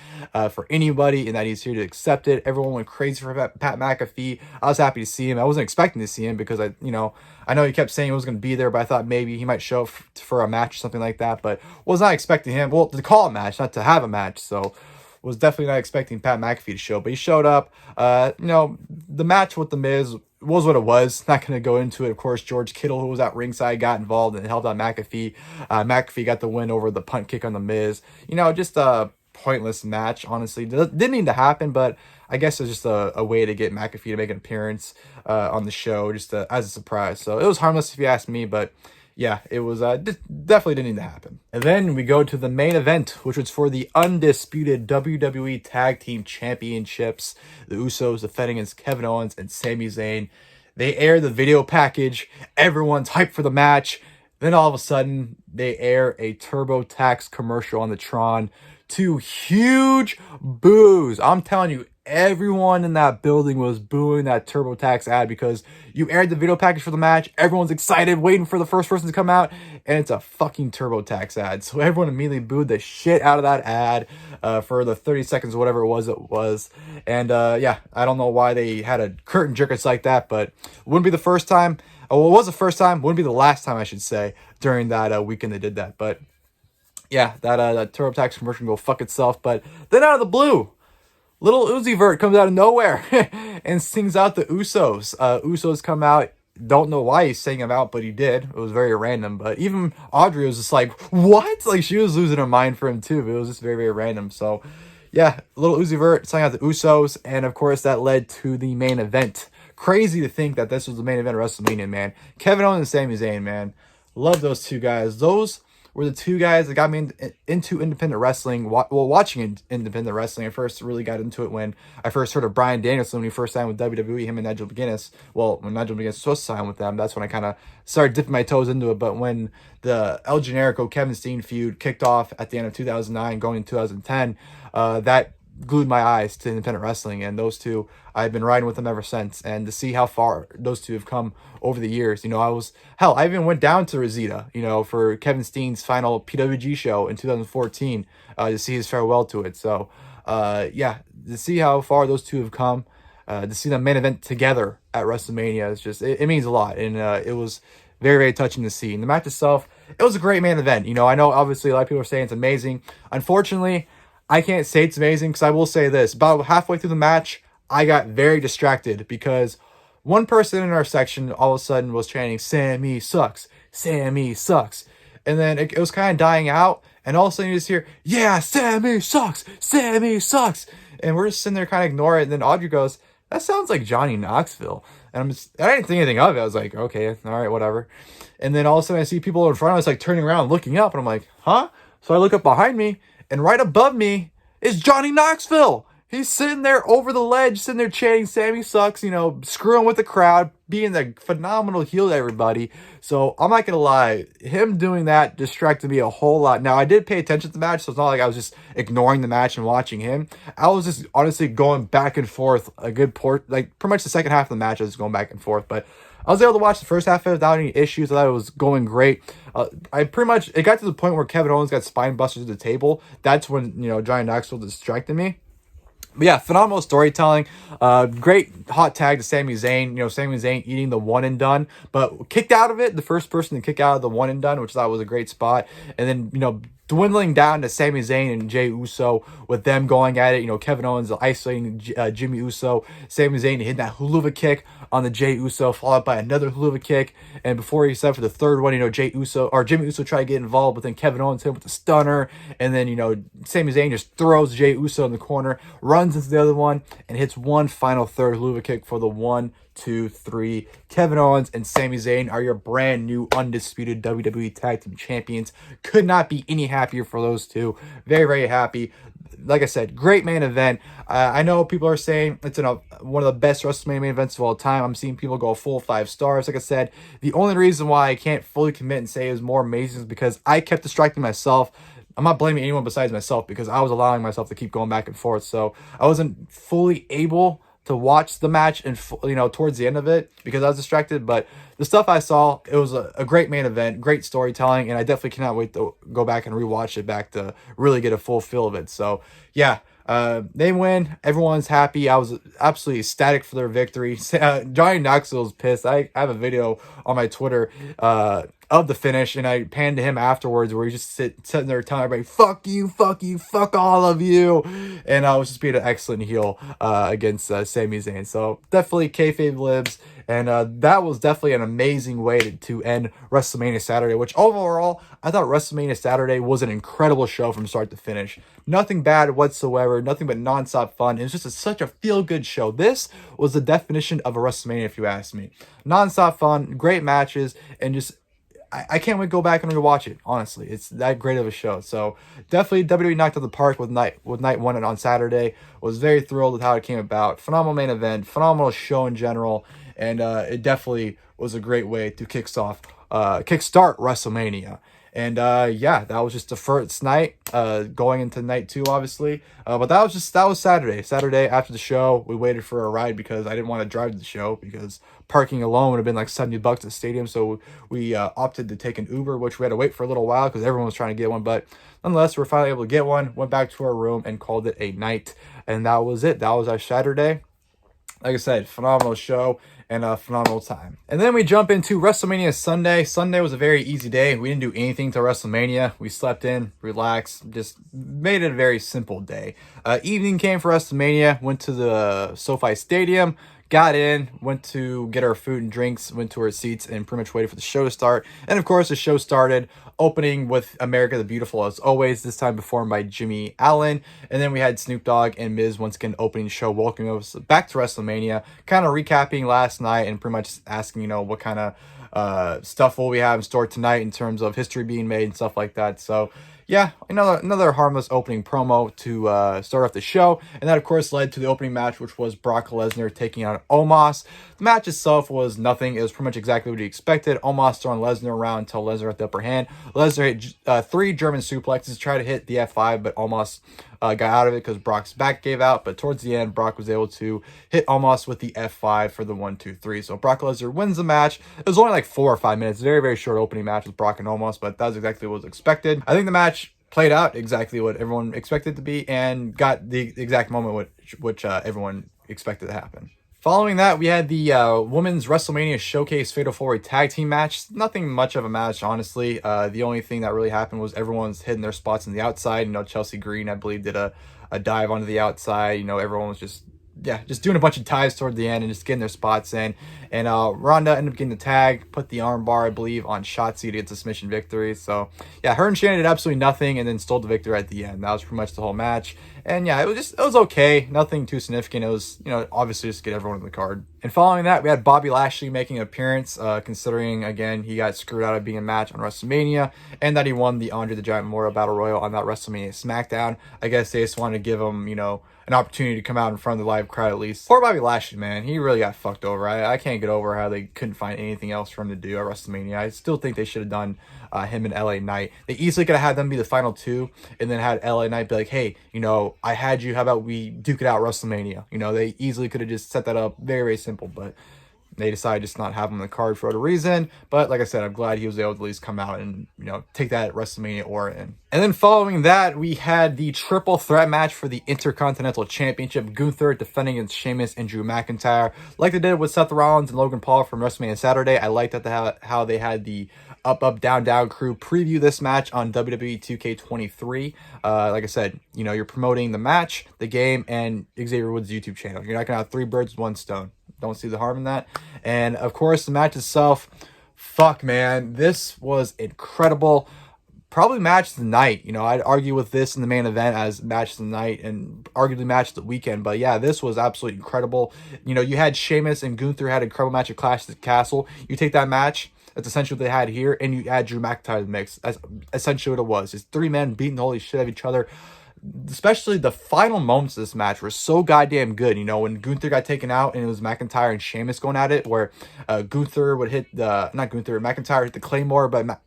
for anybody and that he's here to accept it. Everyone went crazy for Pat McAfee. I was happy to see him. I wasn't expecting to see him because I know he kept saying he was going to be there, but I thought maybe he might show up for a match or something like that, but was not expecting him. Well, to call a match, not to have a match, so was definitely not expecting Pat McAfee to show, but he showed up. The match with The Miz was what it was. Not going to go into it. Of course, George Kittle, who was at ringside, got involved and helped out McAfee. McAfee got the win over the punt kick on The Miz. Just a pointless match, honestly. Didn't need to happen, but I guess it's just a way to get McAfee to make an appearance on the show, just as a surprise. So it was harmless if you ask me, but yeah, it was definitely didn't need to happen. And then we go to the main event, which was for the undisputed WWE Tag Team Championships. The Usos defending against Kevin Owens and Sami Zayn. They air the video package. Everyone's hyped for the match. Then all of a sudden, they air a TurboTax commercial on the Tron. 2 huge boos. I'm telling you, everyone in that building was booing that TurboTax ad because you aired the video package for the match. Everyone's excited, waiting for the first person to come out, and it's a fucking TurboTax ad. So everyone immediately booed the shit out of that ad for the 30 seconds or whatever it was. And yeah, I don't know why they had a curtain jerkers like that, but it wouldn't be the first time. Oh, it was the first time. Wouldn't be the last time, I should say, during that weekend they did that. But yeah, that TurboTax commercial can go fuck itself. But then out of the blue, Little Uzi Vert comes out of nowhere and sings out the Usos. Usos come out. Don't know why he sang them out, but he did. It was very random. But even Audrey was just like, what? Like, she was losing her mind for him, too. But it was just very, very random. So, yeah, Little Uzi Vert sang out the Usos. And, of course, that led to the main event. Crazy to think that this was the main event of WrestleMania, man. Kevin Owens and Sami Zayn, man. Love those two guys. Those were the two guys that got me into independent wrestling. Watching independent wrestling, I first really got into it when I first heard of Bryan Danielson when he first signed with WWE, him and Nigel McGuinness. Well, when Nigel McGuinness was supposed to sign with them, that's when I kind of started dipping my toes into it. But when the El Generico Kevin Steen feud kicked off at the end of 2009, going into 2010, that glued my eyes to independent wrestling, and those two, I've been riding with them ever since. And to see how far those two have come over the years, I even went down to Rosita, for Kevin Steen's final PWG show in 2014 to see his farewell to it. So yeah, to see how far those two have come, to see them main event together at WrestleMania, is just, it means a lot. And it was very, very touching to see. And the match itself, it was a great main event. I know obviously a lot of people are saying it's amazing. Unfortunately, I can't say it's amazing, because I will say this. About halfway through the match, I got very distracted because one person in our section all of a sudden was chanting, "Sammy sucks, Sammy sucks." And then it was kind of dying out, and all of a sudden you just hear, "Yeah, Sammy sucks, Sammy sucks." And we're just sitting there kind of ignoring it. And then Audrey goes, "That sounds like Johnny Knoxville." And I didn't think anything of it. I was like, okay, all right, whatever. And then all of a sudden I see people in front of us like turning around, looking up, and I'm like, huh? So I look up behind me, and right above me is Johnny Knoxville. He's sitting there over the ledge, sitting there chanting, "Sammy sucks," screwing with the crowd, being a phenomenal heel to everybody. So I'm not going to lie, him doing that distracted me a whole lot. Now, I did pay attention to the match, so it's not like I was just ignoring the match and watching him. I was just honestly going back and forth pretty much the second half of the match, I was going back and forth. But I was able to watch the first half of it without any issues. I thought it was going great. It got to the point where Kevin Owens got spine busted to the table. That's when, Johnny Knoxville distracted me. But yeah, phenomenal storytelling. Great hot tag to Sami Zayn. Sami Zayn eating the one and done, but kicked out of it. The first person to kick out of the one and done, which I thought was a great spot. And then, dwindling down to Sami Zayn and Jey Uso with them going at it. Kevin Owens isolating Jimmy Uso. Sami Zayn hitting that hula kick on the Jey Uso, followed by another hula kick. And before he set for the third one, Jimmy Uso tried to get involved, but then Kevin Owens hit him with the stunner. And then, Sami Zayn just throws Jey Uso in the corner, runs into the other one, and hits one final third hula kick for the 1, 2, 3. Kevin Owens and Sami Zayn are your brand new undisputed WWE Tag Team Champions. Could not be any happier for those two. Very, very happy. like I said, great main event. I know people are saying it's one of the best WrestleMania main events of all time. I'm seeing people go full 5 stars. Like I said, the only reason why I can't fully commit and say it was more amazing is because I kept distracting myself. I'm not blaming anyone besides myself because I was allowing myself to keep going back and forth. So I wasn't fully able to watch the match and towards the end of it because I was distracted. But the stuff I saw, it was a great main event, great storytelling, and I definitely cannot wait to go back and rewatch it back to really get a full feel of it. So yeah, they win. Everyone's happy. I was absolutely ecstatic for their victory. Johnny Knoxville was pissed. I have a video on my Twitter of the finish, and I panned to him afterwards where he just sitting there telling everybody, fuck you, fuck all of you. And I was just being an excellent heel against Sami Zayn. So definitely kayfabe lives. And that was definitely an amazing way to end WrestleMania Saturday, which overall, I thought WrestleMania Saturday was an incredible show from start to finish. Nothing bad whatsoever, nothing but nonstop fun. It was just such a feel-good show. This was the definition of a WrestleMania, if you ask me. Nonstop fun, great matches, and just I can't wait to go back and rewatch it, honestly. It's that great of a show. So definitely WWE knocked out the park with night one on Saturday. Was very thrilled with how it came about. Phenomenal main event, phenomenal show in general, and it definitely was a great way to kickstart WrestleMania. And yeah, that was just the first night, going into night 2, obviously. But that was Saturday. Saturday after the show, we waited for a ride because I didn't want to drive to the show because parking alone would have been like $70 at the stadium. So we opted to take an Uber, which we had to wait for a little while because everyone was trying to get one. But nonetheless, we were finally able to get one, went back to our room and called it a night. And that was it. That was our Saturday. Like I said, phenomenal show and a phenomenal time. And then we jump into WrestleMania Sunday. Sunday was a very easy day. We didn't do anything to WrestleMania. We slept in, relaxed, just made it a very simple day. Evening came for WrestleMania, went to the SoFi Stadium, got in, went to get our food and drinks, went to our seats, and pretty much waited for the show to start. And of course, the show started, opening with America the Beautiful as always, this time performed by Jimmy Allen. And then we had Snoop Dogg and Miz once again opening the show, welcoming us back to WrestleMania, kind of recapping last night and pretty much asking, what kind of stuff will we have in store tonight in terms of history being made and stuff like that. So yeah, another harmless opening promo to start off the show. And that, of course, led to the opening match, which was Brock Lesnar taking on Omos. The match itself was nothing. It was pretty much exactly what he expected. Omos throwing Lesnar around until Lesnar had the upper hand. Lesnar hit 3 German suplexes, tried to hit the F5, but Omos got out of it because Brock's back gave out. But towards the end, Brock was able to hit Omos with the F5 for the 1-2-3. So Brock Lesnar wins the match. It was only like 4 or 5 minutes. Very, very short opening match with Brock and Omos, but that was exactly what was expected. I think the match played out exactly what everyone expected it to be and got the exact moment which everyone expected to happen. Following that, we had the Women's WrestleMania Showcase Fatal 4-Way Tag Team match. Nothing much of a match, honestly. The only thing that really happened was everyone's hitting their spots on the outside. Chelsea Green, I believe, did a dive onto the outside. Everyone was just doing a bunch of dives toward the end and just getting their spots in. And Ronda ended up getting the tag, put the arm bar, I believe, on Shotzi to get the submission victory. So yeah, her and Shannon did absolutely nothing and then stole the victory at the end. That was pretty much the whole match. And yeah, it was okay. Nothing too significant. It was, obviously just get everyone in the card. And following that, we had Bobby Lashley making an appearance, considering, again, he got screwed out of being a match on WrestleMania and that he won the Andre the Giant Memorial Battle Royal on that WrestleMania SmackDown. I guess they just wanted to give him, an opportunity to come out in front of the live crowd at least. Poor Bobby Lashley, man. He really got fucked over. I can't get over how they couldn't find anything else for him to do at WrestleMania. I still think they should have done him and LA Knight. They easily could have had them be the final 2 and then had LA Knight be like, hey, I had you. How about we duke it out at WrestleMania? They easily could have just set that up. Very, very simple, but they decided just not have him on the card for a reason. But like I said, I'm glad he was able to at least come out and, take that WrestleMania aura in. And then following that, we had the triple threat match for the Intercontinental Championship. Gunther defending against Sheamus and Drew McIntyre. Like they did with Seth Rollins and Logan Paul from WrestleMania Saturday. I like that how they had the up, down, down crew preview this match on WWE 2K23. Like I said, you're promoting the match, the game, and Xavier Woods' YouTube channel. You're not going to have 3 birds with 1 stone. Don't see the harm in that. And of course, the match itself, fuck, man, this was incredible. Probably match of the night. I'd argue with this in the main event as match of the night and arguably match of the weekend. But yeah, this was absolutely incredible. You had Sheamus and Gunther had an incredible match at Clash at the Castle. You take that match, that's essentially what they had here, and you add Drew McIntyre to the mix. That's essentially what it was. It's 3 men beating the holy shit out of each other. especially the final moments of this match were so goddamn good. You know, when Gunther got taken out and it was McIntyre and Sheamus going at it, where Gunther would hit not Gunther, McIntyre hit the Claymore, but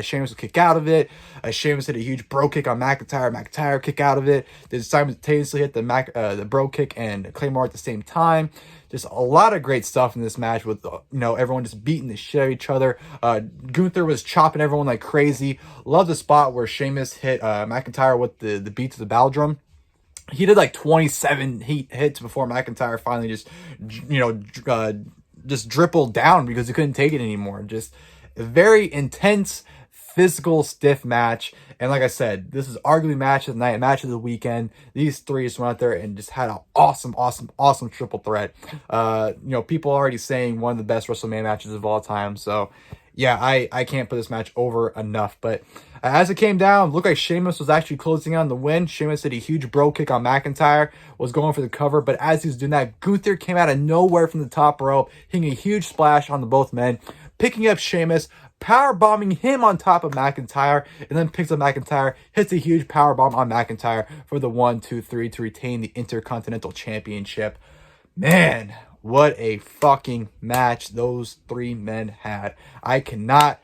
Sheamus would kick out of it. Sheamus hit a huge bro kick on McIntyre. McIntyre kick out of it. They simultaneously hit the bro kick and Claymore at the same time. Just a lot of great stuff in this match with, everyone just beating the shit out of each other. Gunther was chopping everyone like crazy. Love the spot where Sheamus hit McIntyre with the beat to the battle drum. He did like 27 hits before McIntyre finally just, just dribbled down because he couldn't take it anymore. Just a very intense, physical, stiff match. And like I said, this is arguably match of the night, match of the weekend. These three just went out there and just had an awesome triple threat. People are already saying one of the best WrestleMania matches of all time. So yeah, I can't put this match over enough. But as it came down, it looked like Sheamus was actually closing on the win. Sheamus hit a huge bro kick on McIntyre, was going for the cover. But as he was doing that, Gunther came out of nowhere from the top rope, hitting a huge splash on the both men, picking up Sheamus, power bombing him on top of McIntyre, and then picks up McIntyre, hits a huge power bomb on McIntyre for the 1-2-3 to retain the Intercontinental Championship. Man, what a fucking match those three men had. I cannot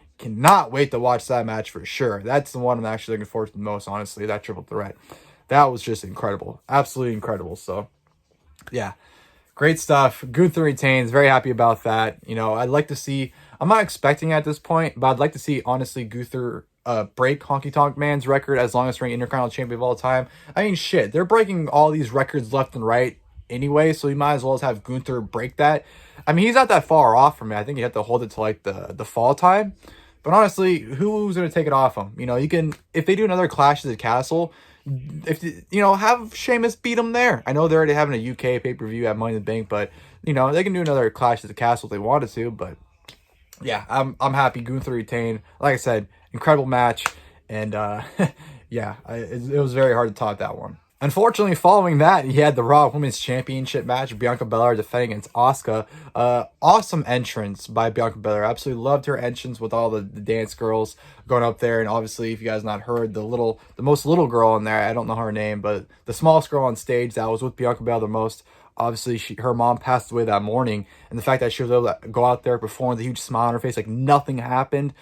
wait to watch that match for sure. That's the one I'm actually looking forward to the most, honestly, that triple threat. That was just incredible. Absolutely incredible. So, yeah. Great stuff. Gunther retains. Very happy about that. I'd like to see... I'm not expecting at this point, but I'd like to see, honestly, Gunther break Honky Tonk Man's record as longest reigning Intercontinental Champion of all time. I mean, shit. They're breaking all these records left and right anyway, so you might as well have Gunther break that. I mean, he's not that far off from me. I think you have to hold it to, like, the fall time. But honestly, who's going to take it off him? You can... If they do another Clash at the Castle... have Sheamus beat him there. I know they're already having a UK pay-per-view at Money in the Bank, but they can do another Clash at the Castle if they wanted to. But yeah, I'm happy Gunther retained. Like I said, incredible match, and yeah, it was very hard to top that one. Unfortunately, following that, he had the Raw Women's Championship match, Bianca Belair defending against Asuka. Awesome entrance by Bianca Belair. Absolutely loved her entrance with all the dance girls going up there. And obviously, if you guys not heard, the most little girl in there, I don't know her name, but the smallest girl on stage that was with Bianca Belair the most, obviously her mom passed away that morning. And the fact that she was able to go out there, perform with a huge smile on her face, like nothing happened,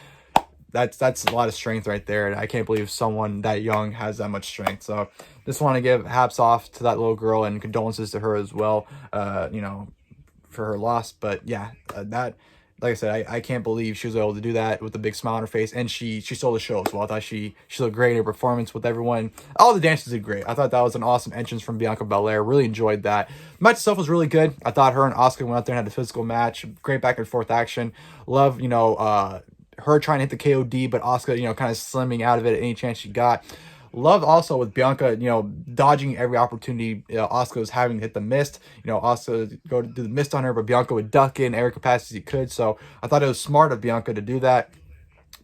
that's a lot of strength right there. And I can't believe someone that young has that much strength. So just want to give hats off to that little girl and condolences to her as well, for her loss. But yeah, like I said, I can't believe she was able to do that with a big smile on her face, and she stole the show as well. I thought she looked great in her performance with everyone. All the dancers did great. I thought that was an awesome entrance from Bianca Belair. Really enjoyed that. The match itself was really good. I thought her and Asuka went out there and had a physical match. Great back and forth action. Love, her trying to hit the KOD, but Asuka, kind of slimming out of it at any chance she got. Loved also with Bianca, dodging every opportunity Asuka was having to hit the mist. Asuka would go to do the mist on her, but Bianca would duck in every capacity she could. So I thought it was smart of Bianca to do that.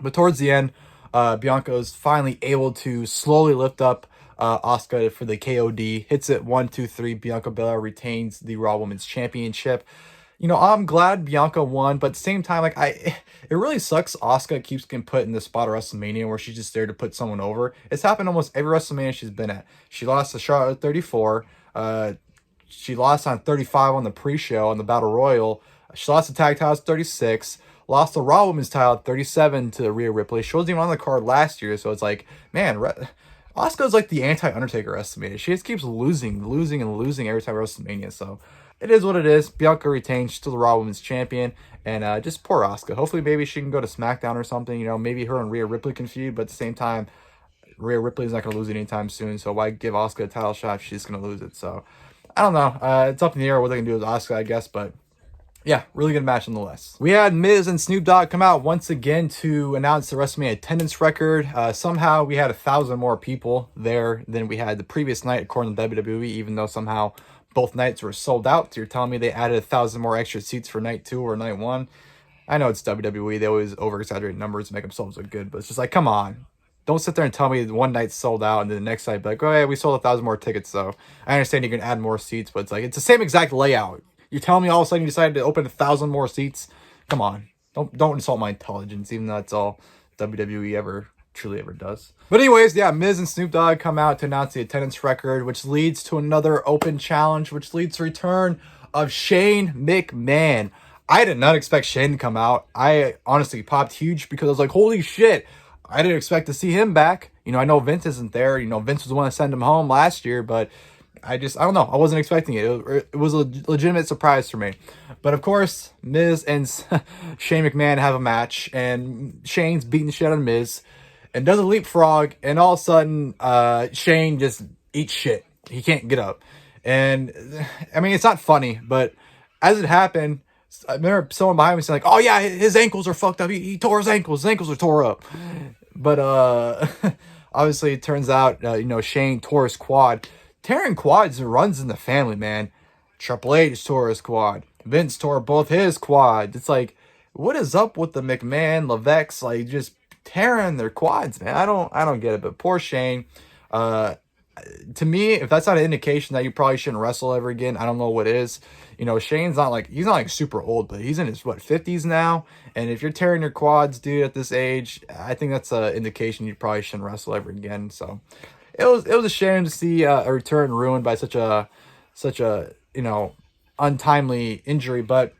But towards the end, Bianca was finally able to slowly lift up Asuka for the KOD. Hits it 1-2-3. Bianca Belair retains the Raw Women's Championship. I'm glad Bianca won, but at the same time, it really sucks Asuka keeps getting put in the spot of WrestleMania where she's just there to put someone over. It's happened almost every WrestleMania she's been at. She lost to Charlotte at 34. She lost on 35 on the pre-show on the Battle Royal. She lost the tag titles 36. Lost the Raw Women's title at 37 to Rhea Ripley. She wasn't even on the card last year, so it's like, man, Asuka's like the anti-Undertaker WrestleMania. She just keeps losing every time WrestleMania, so... It is what it is. Bianca retains. She's still the Raw Women's Champion. And just poor Asuka. Hopefully maybe she can go to SmackDown or something. Maybe her and Rhea Ripley can feud. But at the same time, Rhea Ripley is not going to lose it anytime soon. So why give Asuka a title shot if she's going to lose it? So I don't know. It's up in the air what they can do with Asuka, I guess. But yeah, really good match nonetheless. We had Miz and Snoop Dogg come out once again to announce the WrestleMania attendance record. Somehow we had 1,000 more people there than we had the previous night, according to WWE, even though somehow both nights were sold out. So you're telling me they added 1,000 more extra seats for night 2 or night 1? I know it's WWE. They always over-exaggerate numbers to make themselves look good. But it's just like, come on. Don't sit there and tell me one night's sold out and then the next night be like, oh yeah, we sold 1,000 more tickets. So I understand you can add more seats, but it's like, it's the same exact layout. You're telling me all of a sudden you decided to open 1,000 more seats? Come on. Don't insult my intelligence, even though that's all WWE ever truly ever does. But anyways, yeah, Miz and Snoop Dogg come out to announce the attendance record, which leads to another open challenge, which leads to return of Shane McMahon. I did not expect Shane to come out. I honestly popped huge because I was like, holy shit, I didn't expect to see him back. You know, I know Vince isn't there. You know, Vince was the one that sent him home last year, but I don't know. I wasn't expecting it. It was a legitimate surprise for me. But of course, Miz and Shane McMahon have a match, and Shane's beating the shit out of Miz and does a leapfrog, and all of a sudden, Shane just eats shit. He can't get up. And, I mean, it's not funny, but as it happened, I remember someone behind me saying, like, oh yeah, his ankles are fucked up. He tore his ankles. His ankles are tore up. But, obviously, it turns out, you know, Shane tore his quad. Tearing quads runs in the family, man. Triple H tore his quad. Vince tore both his quads. It's like, what is up with the McMahon, Levesque, like, just tearing their quads, man? I don't get it. But poor Shane. To me, if that's not an indication that you probably shouldn't wrestle ever again, I don't know what is. You know, Shane's not like, he's not like super old, but he's in his, what, 50s now? And if you're tearing your quads, dude, at this age, I think that's an indication you probably shouldn't wrestle ever again. So it was a shame to see a return ruined by such a you know, untimely injury. But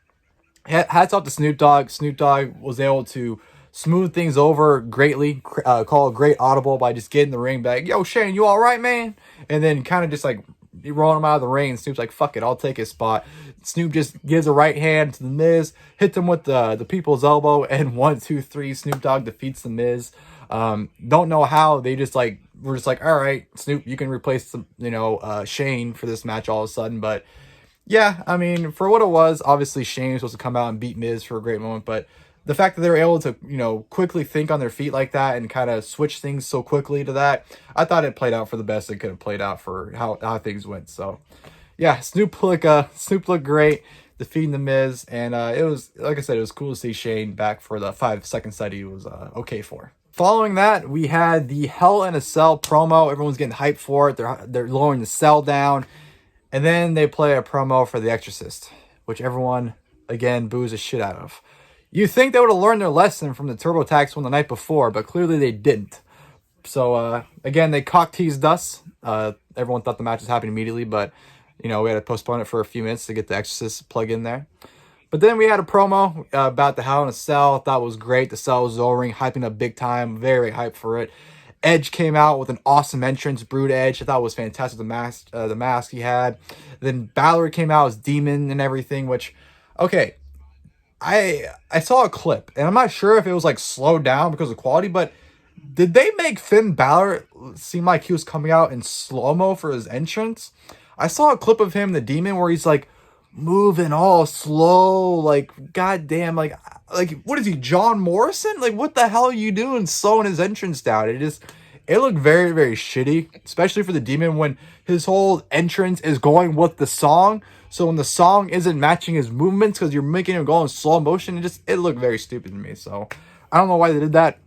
hats off to Snoop Dogg. Snoop Dogg was able to smooth things over greatly, call a great audible by just getting the ring back. Yo, Shane, you all right, man? And then kind of just like rolling him out of the ring. Snoop's like, fuck it, I'll take his spot. Snoop just gives a right hand to the Miz, hits him with the people's elbow, and 1, 2, 3, Snoop Dogg defeats the Miz. Don't know how they just like were just like, all right, Snoop, you can replace the, you know, Shane for this match all of a sudden. But yeah, I mean, for what it was, obviously Shane was supposed to come out and beat Miz for a great moment, but the fact that they were able to, you know, quickly think on their feet like that and kind of switch things so quickly to that, I thought it played out for the best it could have played out for how things went. So, yeah, Snoop looked great, defeating the Miz, and it was, like I said, it was cool to see Shane back for the 5 seconds that he was okay for. Following that, we had the Hell in a Cell promo. Everyone's getting hyped for it. They're lowering the cell down, and then they play a promo for The Exorcist, which everyone again boos the shit out of. You think they would have learned their lesson from the TurboTax one the night before, but clearly they didn't. So, again, they cock-teased us. Everyone thought the match was happening immediately, but, you know, we had to postpone it for a few minutes to get the Exorcist plug in there. But then we had a promo about the Hell in a Cell. Thought it was great. The cell was O-ring, hyping up big time. Very hyped for it. Edge came out with an awesome entrance, Brood Edge. I thought it was fantastic, the mask he had. Then Balor came out as Demon and everything, which, okay, I saw a clip, and I'm not sure if it was like slowed down because of quality, but did they make Finn Balor seem like he was coming out in slow-mo for his entrance? I saw a clip of him, the Demon, where he's like moving all slow, like goddamn, like what is he, John Morrison? Like what the hell are you doing slowing his entrance down? It looked very, very shitty, especially for the Demon when his whole entrance is going with the song. So when the song isn't matching his movements because you're making him go in slow motion, it looked very stupid to me. So I don't know why they did that.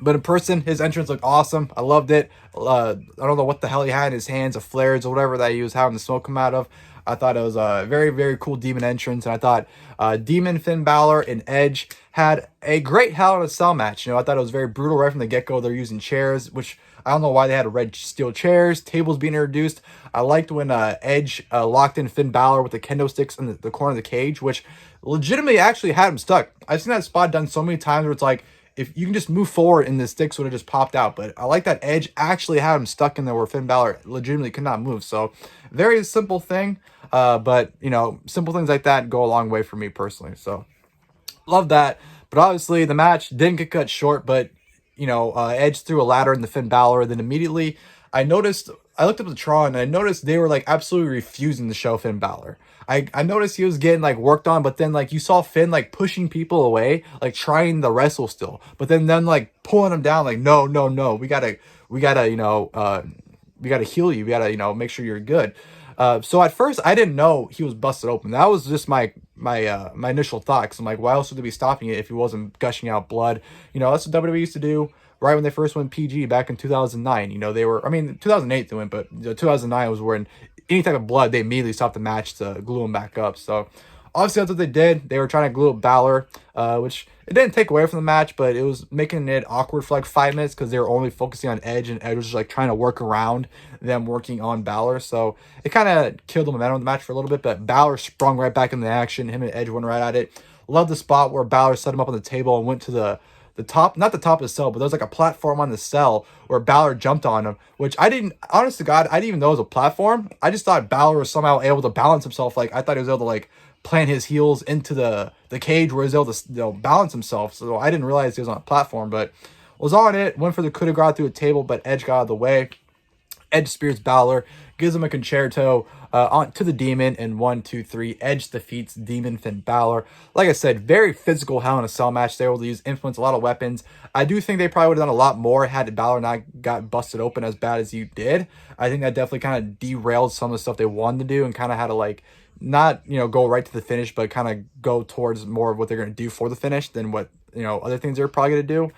But in person, his entrance looked awesome. I loved it. I don't know what the hell he had in his hands, of flares or whatever that he was having the smoke come out of. I thought it was a very, very cool Demon entrance. And I thought Demon, Finn Balor, and Edge had a great Hell in a Cell match. You know, I thought it was very brutal right from the get-go. They're using chairs, which I don't know why they had red steel chairs, tables being introduced. I liked when Edge locked in Finn Balor with the kendo sticks in the corner of the cage, which legitimately actually had him stuck. I've seen that spot done so many times where it's like, if you can just move forward and the sticks would have just popped out. But I like that Edge actually had him stuck in there where Finn Balor legitimately could not move. So very simple thing. But, you know, simple things like that go a long way for me personally. So love that. But obviously the match didn't get cut short. But, you know, Edge threw a ladder in the Finn Balor. Then immediately I looked up the Tron and I noticed they were like absolutely refusing to show Finn Balor. I noticed he was getting like worked on, but then like you saw Finn like pushing people away, like trying to wrestle still, but then like pulling him down, like no, we gotta you know we gotta heal you, we gotta, you know, make sure you're good. So at first I didn't know he was busted open. That was just my initial thought, because I'm like, why else would they be stopping it if he wasn't gushing out blood? You know, that's what WWE used to do right when they first went PG back in 2009. You know, they were, I mean, 2008 they went, but 2009 was when any type of blood, they immediately stopped the match to glue him back up. So obviously that's what they did. They were trying to glue up Balor, which it didn't take away from the match, but it was making it awkward for like 5 minutes because they were only focusing on Edge, and Edge was just like trying to work around them working on Balor. So it kind of killed the momentum of the match for a little bit, but Balor sprung right back in the action. Him and Edge went right at it. Love the spot where Balor set him up on the table and went to the top, not the top of the cell, but there's like a platform on the cell where Balor jumped on him, which I didn't, honest to God, I didn't even know it was a platform. I just thought Balor was somehow able to balance himself. Like, I thought he was able to like plant his heels into the cage where he was able to balance himself. So I didn't realize he was on a platform, but was on it, went for the coup de grace through a table, but Edge got out of the way. Edge spears Balor, gives him a concerto on to the Demon, and 1, 2, 3. Edge defeats Demon Finn Balor. Like I said, very physical Hell in a Cell match. They were able to use influence a lot of weapons. I do think they probably would have done a lot more had Balor not got busted open as bad as you did. I think that definitely kind of derailed some of the stuff they wanted to do, and kind of had to like not, go right to the finish, but kind of go towards more of what they're going to do for the finish than what, other things they're probably going to do.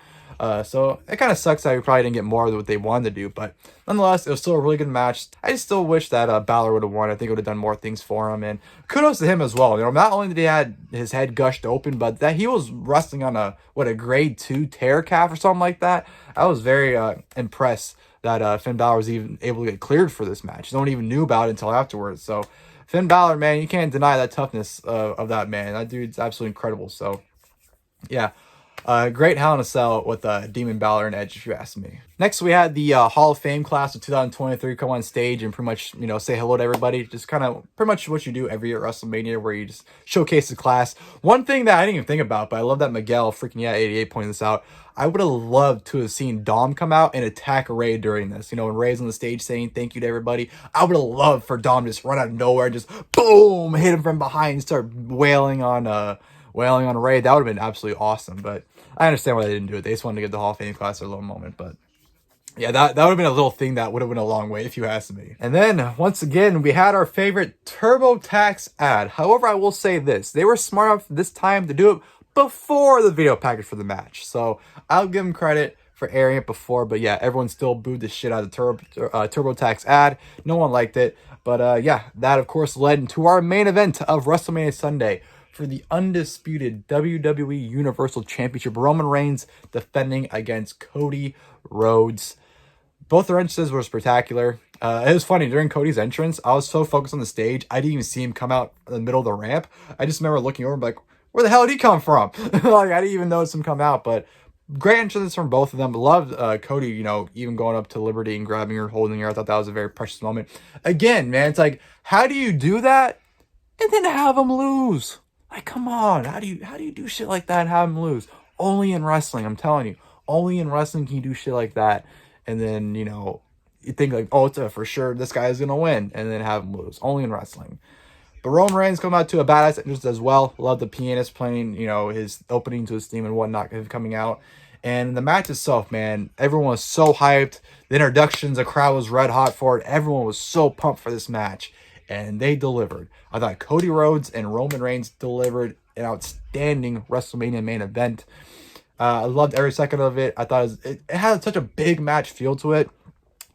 So it kind of sucks that we probably didn't get more of what they wanted to do, but nonetheless, it was still a really good match. I just still wish that Balor would have won. I think it would have done more things for him, and kudos to him as well. Not only did he had his head gushed open, but that he was wrestling on a grade 2 tear calf or something like that. I was very impressed that Finn Balor was even able to get cleared for this match. No one even knew about it until afterwards. So Finn Balor, man, you can't deny that toughness of that man. That dude's absolutely incredible. So yeah. Great Hell in a Cell with Demon Balor and Edge, if you ask me. Next, we had the Hall of Fame class of 2023 come on stage and pretty much, say hello to everybody. Just kind of pretty much what you do every year at WrestleMania, where you just showcase the class. One thing that I didn't even think about, but I love that Miguel, freaking yeah, 88, pointed this out. I would have loved to have seen Dom come out and attack Ray during this. When Ray's on the stage saying thank you to everybody, I would have loved for Dom to just run out of nowhere and just boom, hit him from behind and start wailing on Ray. That would have been absolutely awesome, but I understand why they didn't do it. They just wanted to give the Hall of Fame class a little moment, but yeah, that would have been a little thing that would have went a long way if you asked me. And then, once again, we had our favorite TurboTax ad. However, I will say this. They were smart enough this time to do it before the video package for the match. So, I'll give them credit for airing it before, but yeah, everyone still booed the shit out of the TurboTax ad. No one liked it, but yeah, that of course led into our main event of WrestleMania Sunday, for the undisputed WWE Universal Championship. Roman Reigns defending against Cody Rhodes. Both their entrances were spectacular. It was funny, during Cody's entrance, I was so focused on the stage, I didn't even see him come out in the middle of the ramp. I just remember looking over and like, where the hell did he come from? Like, I didn't even notice him come out, but great entrances from both of them. Loved Cody, even going up to Liberty and grabbing her, holding her. I thought that was a very precious moment. Again, man, it's like, how do you do that and then have him lose? Like, come on, how do you do shit like that and have him lose? Only in wrestling, I'm telling you. Only in wrestling can you do shit like that. And then, you think like, oh, it's for sure this guy is going to win. And then have him lose. Only in wrestling. But Roman Reigns come out to a badass entrance as well. Love the pianist playing, his opening to his theme and whatnot coming out. And the match itself, man, everyone was so hyped. The introductions, the crowd was red hot for it. Everyone was so pumped for this match. And they delivered. I thought Cody Rhodes and Roman Reigns delivered an outstanding WrestleMania main event. I loved every second of it. I thought it had such a big match feel to it.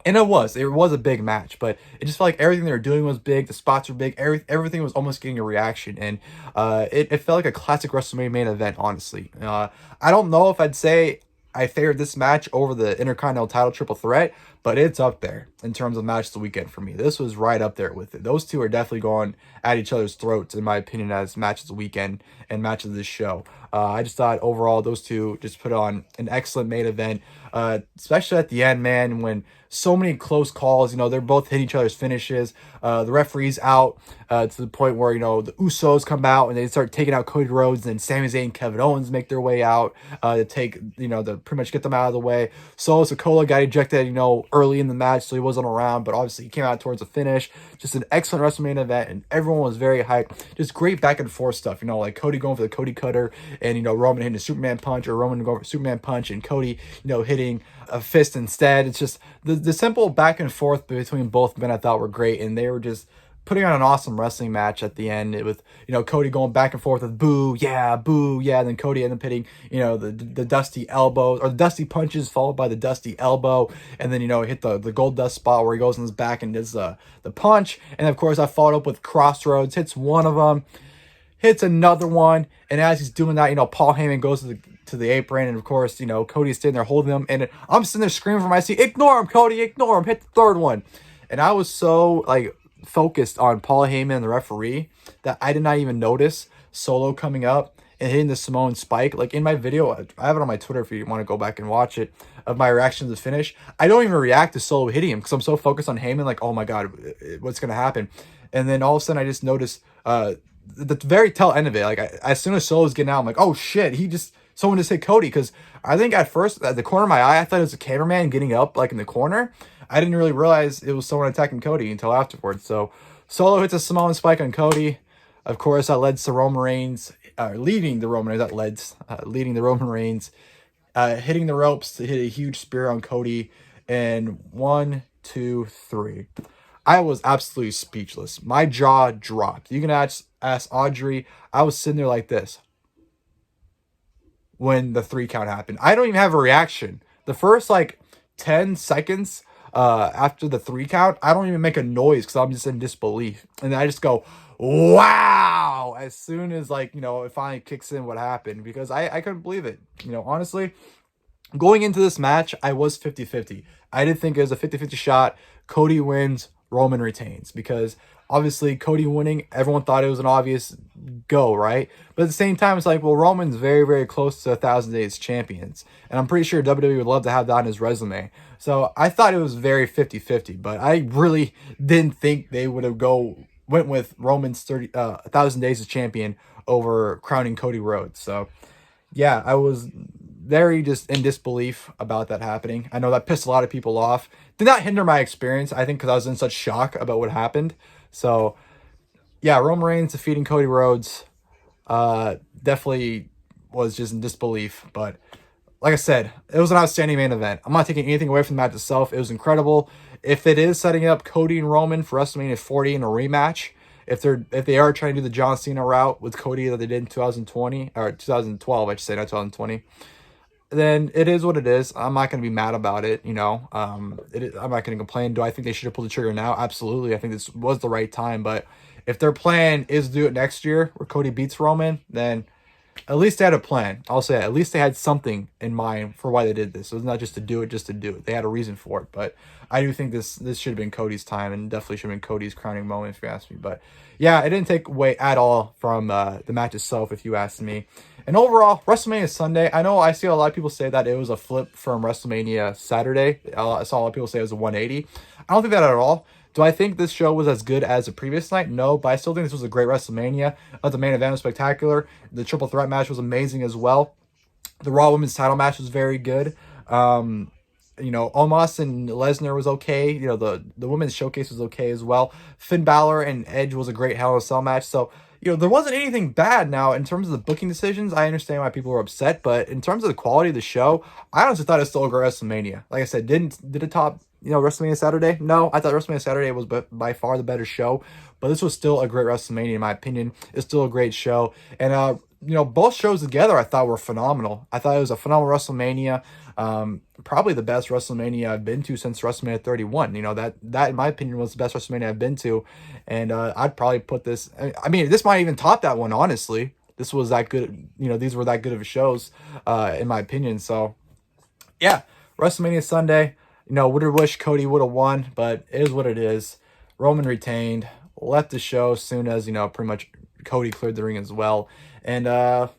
And it was a big match, but it just felt like everything they were doing was big. The spots were big. Everything was almost getting a reaction. And it felt like a classic WrestleMania main event, honestly. I don't know if I'd say I favored this match over the Intercontinental title triple threat, but it's up there in terms of match of the weekend for me. This was right up there with it. Those two are definitely going at each other's throats, in my opinion, as matches of the weekend and matches of this show. I just thought overall those two just put on an excellent main event, especially at the end, man, when so many close calls, they're both hitting each other's finishes. The referee's out to the point where, the Usos come out and they start taking out Cody Rhodes, and Sami Zayn and Kevin Owens make their way out to take, to pretty much get them out of the way. Solo Sikoa got ejected, early in the match, so he wasn't around, but obviously he came out towards the finish. Just an excellent WrestleMania event, and everyone was very hyped. Just great back and forth stuff, like Cody going for the Cody Cutter, and, Roman hitting a Superman punch, or Roman going for a Superman punch, and Cody, hitting a fist instead. It's just the simple back and forth between both men I thought were great, and they were just putting on an awesome wrestling match at the end with, Cody going back and forth with boo, yeah, and then Cody ended up hitting, the dusty elbows, or the dusty punches followed by the dusty elbow, and then, hit the gold dust spot where he goes on his back and does the punch. And of course I followed up with Crossroads, hits one of them. hits another one, and as he's doing that, Paul Heyman goes to the apron, and of course, Cody's sitting there holding him, and I'm sitting there screaming from my seat, ignore him, Cody, ignore him, hit the third one. And I was so focused on Paul Heyman and the referee that I did not even notice Solo coming up and hitting the Samoan spike. Like in my video, I have it on my Twitter if you want to go back and watch it, of my reaction to the finish. I don't even react to Solo hitting him because I'm so focused on Heyman, like, oh my God, what's going to happen? And then all of a sudden I just noticed the very tail end of it. Like as soon as Solo's getting out, I'm like, oh shit, someone just hit Cody. Because I think at first, at the corner of my eye, I thought it was a cameraman getting up like in the corner. I didn't really realize it was someone attacking Cody until afterwards. So Solo hits a Samoan spike on Cody. Of course, that led to Roman Reigns, leading the Roman Reigns, hitting the ropes to hit a huge spear on Cody. And 1, 2, 3. I was absolutely speechless. My jaw dropped. You can ask Audrey. I was sitting there like this when the 3 count happened. I don't even have a reaction. The first 10 seconds after the 3 count, I don't even make a noise because I'm just in disbelief. And I just go, wow, as soon as it finally kicks in what happened, because I couldn't believe it. Honestly, going into this match, I was 50-50. I did think it was a 50-50 shot. Cody wins, Roman retains, because obviously Cody winning, everyone thought it was an obvious go, right? But at the same time, it's like, well, Roman's very, very close to 1,000 days champions, and I'm pretty sure WWE would love to have that on his resume. So I thought it was very 50-50, but I really didn't think they would have went with Roman's 1,000 days as champion over crowning Cody Rhodes. So yeah, I was very just in disbelief about that happening. I know that pissed a lot of people off. Did not hinder my experience, I think, because I was in such shock about what happened. So yeah, Roman Reigns defeating Cody Rhodes definitely was just in disbelief. But like I said, it was an outstanding main event. I'm not taking anything away from the match itself. It was incredible. If it is setting up Cody and Roman for WrestleMania 40 in a rematch, if they are trying to do the John Cena route with Cody that they did in 2020 or 2012, I should say, not 2020, then it is what it is. I'm not going to be mad about it. I'm not going to complain. Do I think they should have pulled the trigger now? Absolutely. I think this was the right time. But if their plan is to do it next year where Cody beats Roman, then at least they had a plan. I'll say that. At least they had something in mind for why they did this. It was not just to do it. They had a reason for it. But I do think this should have been Cody's time, and definitely should have been Cody's crowning moment, if you ask me. But yeah, it didn't take away at all from the match itself, if you ask me. And overall, WrestleMania Sunday, I know I see a lot of people say that it was a flip from WrestleMania Saturday. I saw a lot of people say it was a 180. I don't think that at all. Do I think this show was as good as the previous night? No, but I still think this was a great WrestleMania. The main event was spectacular. The triple threat match was amazing as well. The Raw Women's title match was very good. Omos and Lesnar was okay. The women's showcase was okay as well. Finn Balor and Edge was a great Hell in a Cell match. So, there wasn't anything bad. Now, in terms of the booking decisions, I understand why people were upset. But in terms of the quality of the show, I honestly thought it was still a great WrestleMania. Like I said, did it top WrestleMania Saturday? No, I thought WrestleMania Saturday was by far the better show, but this was still a great WrestleMania in my opinion. It's still a great show, and both shows together I thought were phenomenal. I thought it was a phenomenal WrestleMania, probably the best WrestleMania I've been to since WrestleMania 31. That in my opinion was the best WrestleMania I've been to, and I'd probably put this. I mean, this might even top that one. Honestly, this was that good. These were that good of shows, in my opinion. So, yeah, WrestleMania Sunday. Would have wished Cody would have won, but it is what it is. Roman retained, left the show as soon as, pretty much Cody cleared the ring as well. And,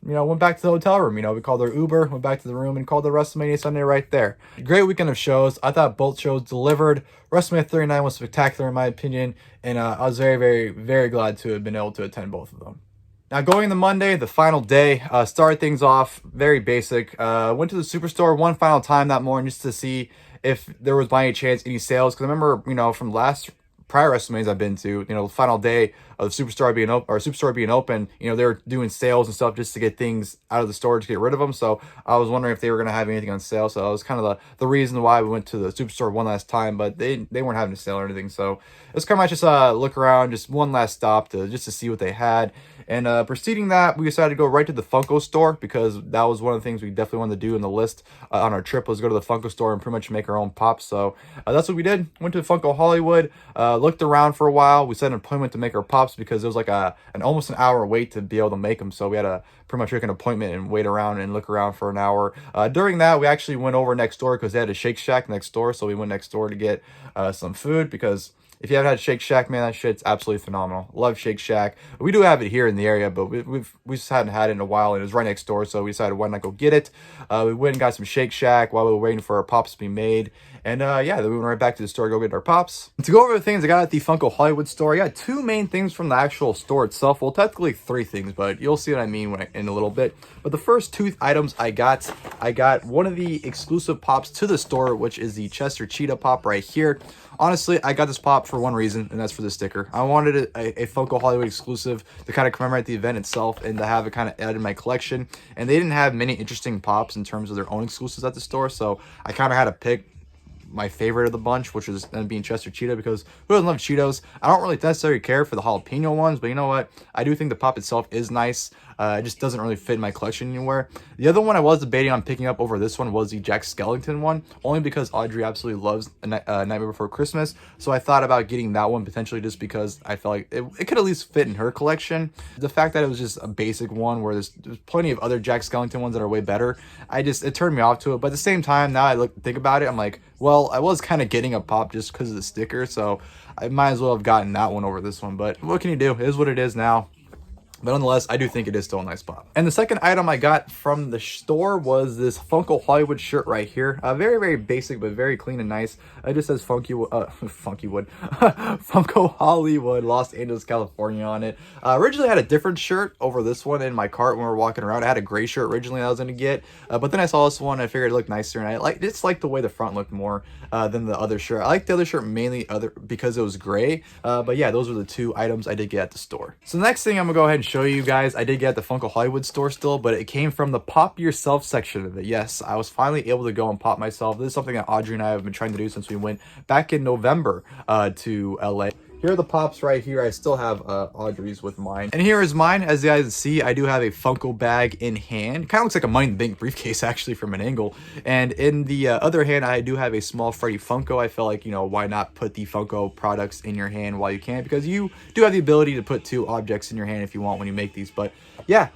went back to the hotel room. We called our Uber, went back to the room, and called the WrestleMania Sunday right there. Great weekend of shows. I thought both shows delivered. WrestleMania 39 was spectacular in my opinion, and I was very, very, very glad to have been able to attend both of them. Now, going into Monday, the final day, started things off very basic. Went to the Superstore one final time that morning just to see if there was by any chance any sales. Because I remember, from prior WrestleManias I've been to, the final day of the Superstore being open, they were doing sales and stuff just to get things out of the store to get rid of them. So I was wondering if they were going to have anything on sale. So that was kind of the reason why we went to the Superstore one last time, but they weren't having a sale or anything. So it's kind of much just look around, just one last stop just to see what they had. And preceding that, we decided to go right to the Funko store because that was one of the things we definitely wanted to do in the list on our trip, was go to the Funko store and pretty much make our own pops. So that's what we did. Went to Funko Hollywood, looked around for a while. We set an appointment to make our pops pops because it was like an almost an hour wait to be able to make them. So we had to pretty much make an appointment and wait around and look around for an hour. During that, we actually went over next door because they had a Shake Shack next door. So we went next door to get some food because if you haven't had Shake Shack, man, that shit's absolutely phenomenal. Love Shake Shack. We do have it here in the area, but we just hadn't had it in a while, and it was right next door, so we decided why not go get it. We went and got some Shake Shack while we were waiting for our pops to be made. And yeah, then we went right back to the store to go get our pops. And to go over the things I got at the Funko Hollywood store, I got two main things from the actual store itself. Well, technically three things, but you'll see what I mean in a little bit. But the first two items I got one of the exclusive pops to the store, which is the Chester Cheetah pop right here. Honestly, I got this pop for one reason, and that's for the sticker. I wanted a Funko Hollywood exclusive to kind of commemorate the event itself and to have it kind of added in my collection. And they didn't have many interesting pops in terms of their own exclusives at the store, so I kind of had to pick my favorite of the bunch, which is then being Chester Cheetah, because who doesn't love Cheetos? I don't really necessarily care for the jalapeno ones, but you know what? I do think the pop itself is nice. It just doesn't really fit in my collection anywhere. The other one I was debating on picking up over this one was the Jack Skellington one, only because Audrey absolutely loves Nightmare Before Christmas. So I thought about getting that one potentially just because I felt like it could at least fit in her collection. The fact that it was just a basic one where there's plenty of other Jack Skellington ones that are way better, it turned me off to it. But at the same time, now I think about it, I'm like, well, I was kind of getting a pop just because of the sticker, so I might as well have gotten that one over this one. But what can you do? It is what it is now. But nonetheless, I do think it is still a nice pop. And the second item I got from the store was this Funko Hollywood shirt right here. Very, very basic, but very clean and nice. It just says Funko Hollywood, Los Angeles, California on it. Originally I had a different shirt over this one in my cart when we were walking around. I had a gray shirt originally I was going to get. But then I saw this one, I figured it looked nicer, and I just like the way the front looked more than the other shirt. I like the other shirt mainly because it was gray. But yeah, those were the two items I did get at the store. So the next thing I'm going to go ahead and show you guys, I did get at the Funko Hollywood store still, but it came from the pop yourself section of it. Yes, I was finally able to go and pop myself. This is something that Audrey and I have been trying to do since we went back in November to LA. Here are the pops right here. I still have Audrey's with mine. And here is mine. As you guys see, I do have a Funko bag in hand. Kind of looks like a Money in the Bank briefcase actually from an angle. And in the other hand, I do have a small Freddy Funko. I feel like, you know, why not put the Funko products in your hand while you can? Because you do have the ability to put two objects in your hand if you want when you make these. But yeah,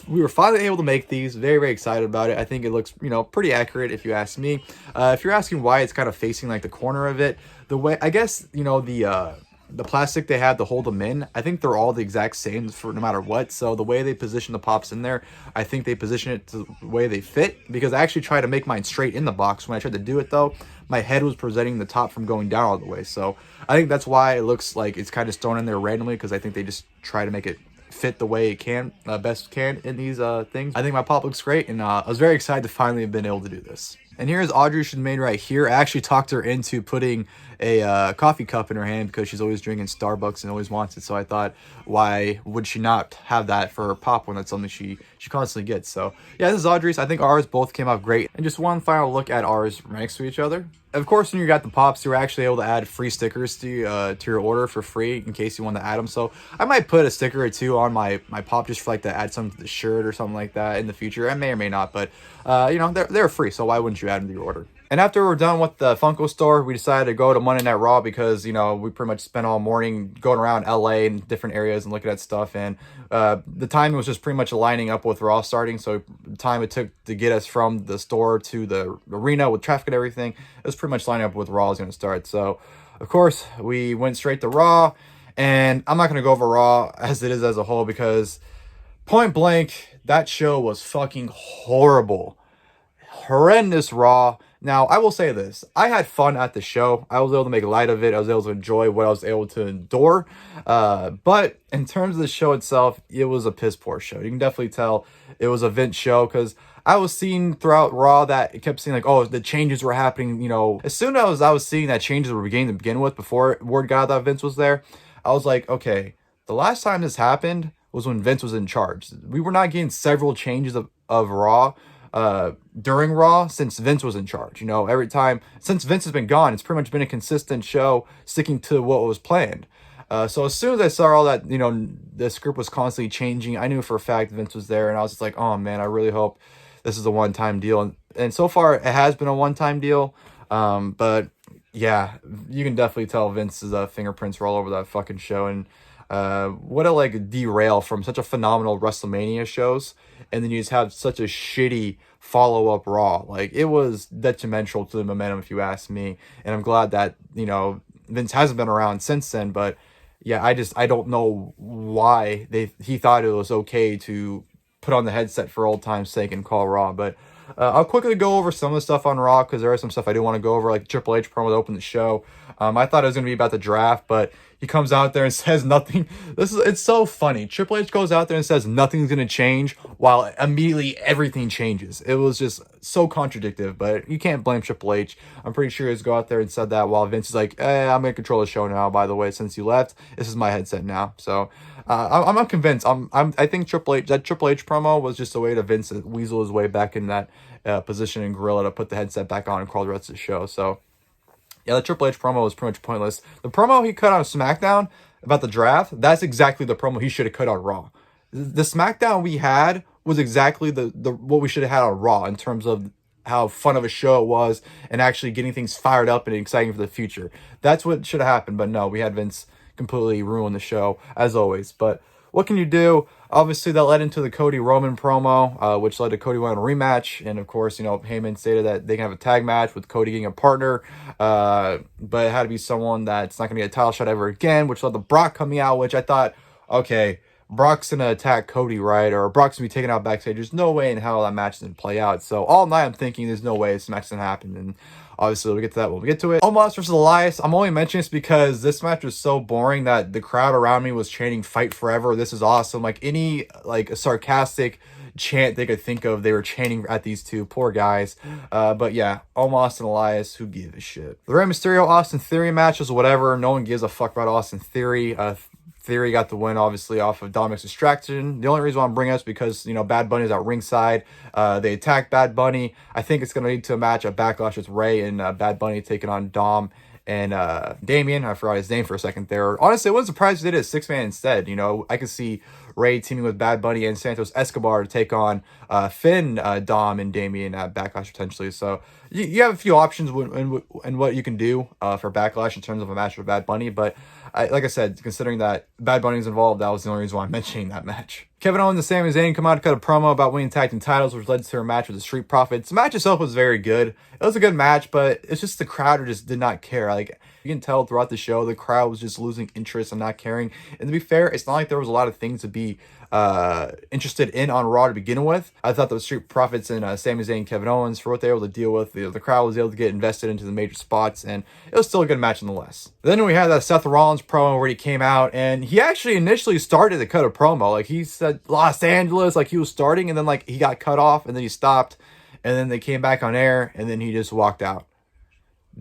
we were finally able to make these. Very, very excited about it. I think it looks, you know, pretty accurate if you ask me. If you're asking why it's kind of facing like the corner of it, the way, I guess, you know, the plastic they have to hold them in, I think they're all the exact same for no matter what. So the way they position the pops in there, I think they position it to the way they fit, because I actually tried to make mine straight in the box. When I tried to do it though, my head was presenting the top from going down all the way. So I think that's why it looks like it's kind of thrown in there randomly, because I think they just try to make it fit the way it can, best can in these things. I think my pop looks great, and I was very excited to finally have been able to do this. And here's Audrey's made right here. I actually talked her into putting a coffee cup in her hand because she's always drinking Starbucks and always wants it. So I thought, why would she not have that for her pop when that's something she constantly gets? So yeah, this is Audrey's. I think ours both came out great. And just one final look at ours right next to each other. Of course, when you got the pops, you were actually able to add free stickers to your order for free in case you want to add them. So I might put a sticker or two on my pop just for like to add something to the shirt or something like that in the future. I may or may not, but you know, they're free, so why wouldn't you add them to your order? And after we're done with the Funko store, we decided to go to Monday Night Raw because, you know, we pretty much spent all morning going around LA and different areas and looking at stuff. And the time was just pretty much lining up with Raw starting. So the time it took to get us from the store to the arena with traffic and everything, it was pretty much lining up with Raw was going to start. So, of course, we went straight to Raw. And I'm not going to go over Raw as it is as a whole because point blank, that show was fucking horrible. Horrendous Raw. Now, I will say this. I had fun at the show. I was able to make light of it. I was able to enjoy what I was able to endure. But in terms of the show itself, it was a piss poor show. You can definitely tell it was a Vince show because I was seeing throughout Raw that it kept seeing like, oh, the changes were happening. You know, as soon as I was seeing that changes were beginning to begin with before word got out that Vince was there, I was like, okay, the last time this happened was when Vince was in charge. We were not getting several changes of Raw during Raw since Vince was in charge. You know, every time since Vince has been gone, it's pretty much been a consistent show sticking to what was planned. So as soon as I saw all that, you know, the script was constantly changing, I knew for a fact Vince was there, and I was just like, oh man, I really hope this is a one-time deal. And so far it has been a one-time deal. But yeah, you can definitely tell Vince's fingerprints were all over that fucking show. And What a like derail from such a phenomenal WrestleMania shows, and then you just have such a shitty follow-up Raw. Like, it was detrimental to the momentum, if you ask me. And I'm glad that, Vince hasn't been around since then, but yeah, I don't know why he thought it was okay to put on the headset for old time's sake and call Raw. But I'll quickly go over some of the stuff on Raw, because there is some stuff I do want to go over, like Triple H promo to open the show. I thought it was going to be about the draft, but he comes out there and says nothing. It's so funny. Triple H goes out there and says nothing's going to change, while immediately everything changes. It was just so contradictory, but you can't blame Triple H. I'm pretty sure he's go out there and said that, while Vince is like, I'm going to control the show now, by the way, since you left. This is my headset now. So I'm convinced. I think Triple H promo was just a way to Vince weasel his way back in that position in Gorilla to put the headset back on and call the rest of the show. So yeah, the Triple H promo was pretty much pointless. The promo he cut on SmackDown about the draft, that's exactly the promo he should have cut on Raw. The SmackDown we had was exactly the what we should have had on Raw, in terms of how fun of a show it was and actually getting things fired up and exciting for the future. That's what should have happened, but no, we had Vince completely ruin the show, as always. But what can you do? Obviously, that led into the Cody Roman promo, which led to Cody wanting a rematch. And of course, Heyman stated that they can have a tag match with Cody getting a partner. But it had to be someone that's not going to get a title shot ever again, which led to Brock coming out, which I thought, okay, Brock's going to attack Cody, right? Or Brock's going to be taken out backstage. There's no way in hell that match didn't play out. So all night I'm thinking there's no way this match didn't happen. And obviously, we'll get to that when we get to it. Omos versus Elias. I'm only mentioning this because this match was so boring that the crowd around me was chanting "Fight Forever." This is awesome. Like, any a sarcastic chant they could think of, they were chanting at these two poor guys. But yeah, Omos and Elias, who gives a shit? The Rey Mysterio Austin Theory match was whatever. No one gives a fuck about Austin Theory. Theory got the win, obviously, off of Dominik's distraction. The only reason why I'm bringing us because, Bad Bunny's at ringside. They attack Bad Bunny. I think it's going to lead to a match at Backlash with Rey and Bad Bunny taking on Dom and Damien. I forgot his name for a second there. Honestly, I wasn't surprised they did a six-man instead. I could see Rey teaming with Bad Bunny and Santos Escobar to take on Finn, Dom, and Damien at Backlash potentially. So you have a few options in what you can do for Backlash in terms of a match with Bad Bunny, but like I said, considering that Bad Bunny's involved, that was the only reason why I'm mentioning that match. Kevin Owens and Sami Zayn come out to cut a promo about winning tag team titles, which led to a match with the Street Profits. The match itself was very good. It was a good match, but it's just the crowd just did not care. Like, you can tell throughout the show, the crowd was just losing interest and not caring. And to be fair, it's not like there was a lot of things to be interested in on Raw to begin with. I thought the Street Profits and Sami Zayn and Kevin Owens, for what they were able to deal with, the crowd was able to get invested into the major spots, and it was still a good match nonetheless. Then we had that Seth Rollins promo where he came out, and he actually initially started to cut a promo. Like, he said Los Angeles, like he was starting, and then like he got cut off, and then he stopped, and then they came back on air, and then he just walked out.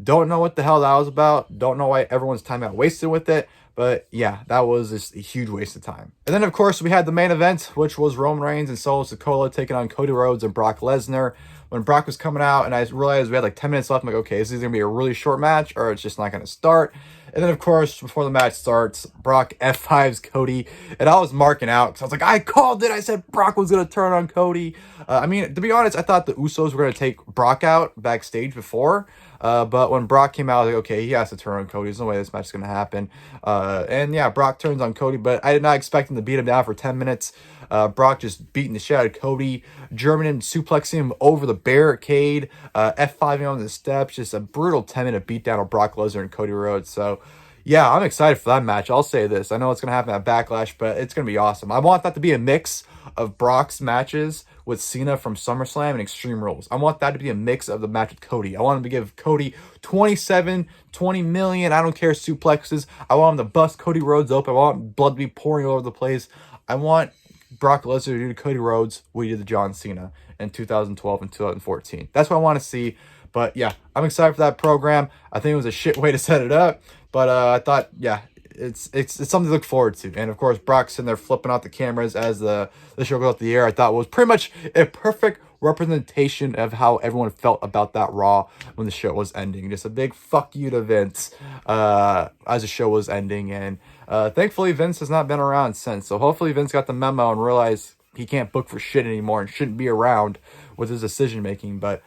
Don't know what the hell that was about. Don't know why everyone's time got wasted with it. But yeah, that was just a huge waste of time. And then, of course, we had the main event, which was Roman Reigns and Solo Sikoa taking on Cody Rhodes and Brock Lesnar. When Brock was coming out, and I realized we had like 10 minutes left, I'm like, okay, this is going to be a really short match, or it's just not going to start. And then, of course, before the match starts, Brock F5s Cody. And I was marking out because I was like, I called it. I said Brock was going to turn on Cody. I mean, to be honest, I thought the Usos were going to take Brock out backstage before. But when Brock came out, I was like, okay, he has to turn on Cody. There's no way this match is going to happen. And yeah, Brock turns on Cody, but I did not expect him to beat him down for 10 minutes. Brock just beating the shit out of Cody, German him, suplexing him over the barricade, F5ing on the steps. Just a brutal 10-minute beatdown of Brock Lesnar and Cody Rhodes. So yeah, I'm excited for that match. I'll say this. I know it's going to happen at Backlash, but it's going to be awesome. I want that to be a mix of Brock's matches with Cena from SummerSlam and Extreme Rules. I want that to be a mix of the match with Cody. I want him to give Cody 27, 20 million, I don't care, suplexes. I want him to bust Cody Rhodes open. I want blood to be pouring all over the place. I want Brock Lesnar to do to Cody Rhodes what he did to John Cena in 2012 and 2014. That's what I want to see. But yeah, I'm excited for that program. I think it was a shit way to set it up. But I thought, yeah, it's something to look forward to. And of course, Brock's sitting there flipping out the cameras as the show goes out the air. I thought was pretty much a perfect representation of how everyone felt about that Raw when the show was ending. Just a big fuck you to Vince as the show was ending. And thankfully, Vince has not been around since. So hopefully Vince got the memo and realized he can't book for shit anymore and shouldn't be around with his decision making. But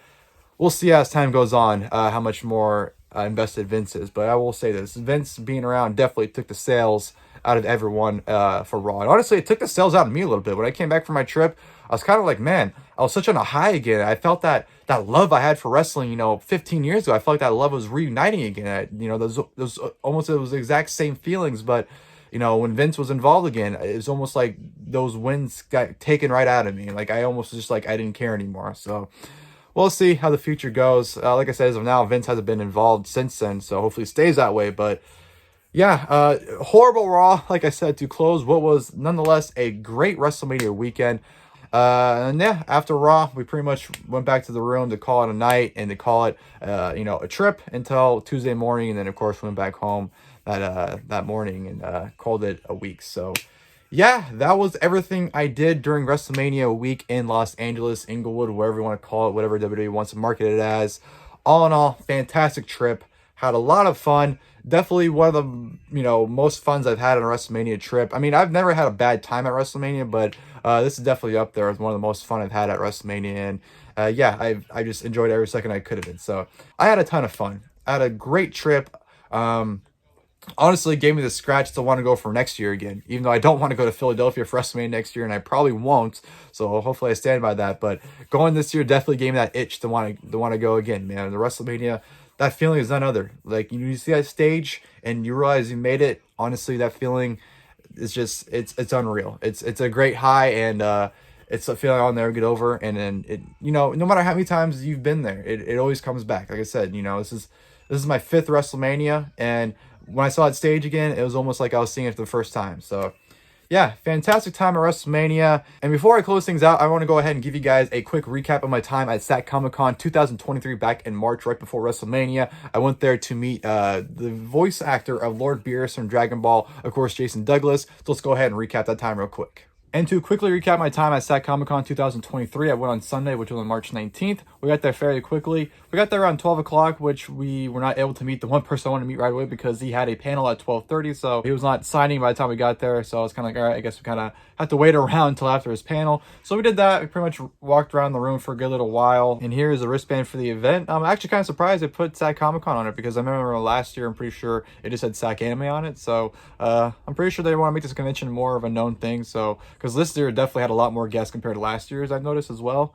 we'll see as time goes on how much more invested Vince is. But I will say this, Vince being around definitely took the sales out of everyone for Raw. And honestly, it took the sales out of me a little bit. When I came back from my trip, I was kind of like, man, I was such on a high again. I felt that love I had for wrestling, 15 years ago. I felt like that love was reuniting again. Those almost, it was the exact same feelings, but when Vince was involved again, it was almost like those wins got taken right out of me. Like I almost just like I didn't care anymore. So we'll see how the future goes. Like I said, as of now, Vince hasn't been involved since then, so hopefully it stays that way. But yeah, horrible Raw, like I said, to close what was nonetheless a great WrestleMania weekend. And yeah, after Raw, we pretty much went back to the room to call it a night and to call it, a trip until Tuesday morning. And then, of course, went back home that morning and called it a week. So yeah, that was everything I did during WrestleMania week in Los Angeles, Inglewood, wherever you want to call it, whatever WWE wants to market it as. All in all, fantastic trip. Had a lot of fun. Definitely one of the most funs I've had on a WrestleMania trip. I mean, I've never had a bad time at WrestleMania, but this is definitely up there as one of the most fun I've had at WrestleMania. And yeah, I just enjoyed every second I could have been. So I had a ton of fun. I had a great trip. Honestly, gave me the scratch to want to go for next year again, even though I don't want to go to Philadelphia for WrestleMania next year, and I probably won't. So hopefully I stand by that. But going this year definitely gave me that itch to want to go again, man. The WrestleMania, that feeling is none other. Like you see that stage and you realize you made it. Honestly, that feeling is just it's unreal. It's a great high, and it's a feeling I'll never get over. And then no matter how many times you've been there, it always comes back. Like I said, this is my 5th WrestleMania, and when I saw it stage again, it was almost like I was seeing it for the first time. So yeah, fantastic time at WrestleMania. And before I close things out, I want to go ahead and give you guys a quick recap of my time at Sac Comic-Con 2023 back in March, right before WrestleMania. I went there to meet the voice actor of Lord Beerus from Dragon Ball, of course, Jason Douglas. So let's go ahead and recap that time real quick. And to quickly recap my time at Sac Comic-Con 2023, I went on Sunday, which was on March 19th. We got there fairly quickly. We got there around 12 o'clock, which we were not able to meet the one person I wanted to meet right away because he had a panel at 12:30, so he was not signing by the time we got there. So I was kind of like, all right, I guess we kind of had to wait around until after his panel. So we did that. We pretty much walked around the room for a good little while. And here is a wristband for the event. I'm actually kind of surprised they put Sac Comic-Con on it because I remember last year, I'm pretty sure it just had Sac Anime on it. So I'm pretty sure they want to make this convention more of a known thing. So because this year definitely had a lot more guests compared to last year's, I've noticed as well.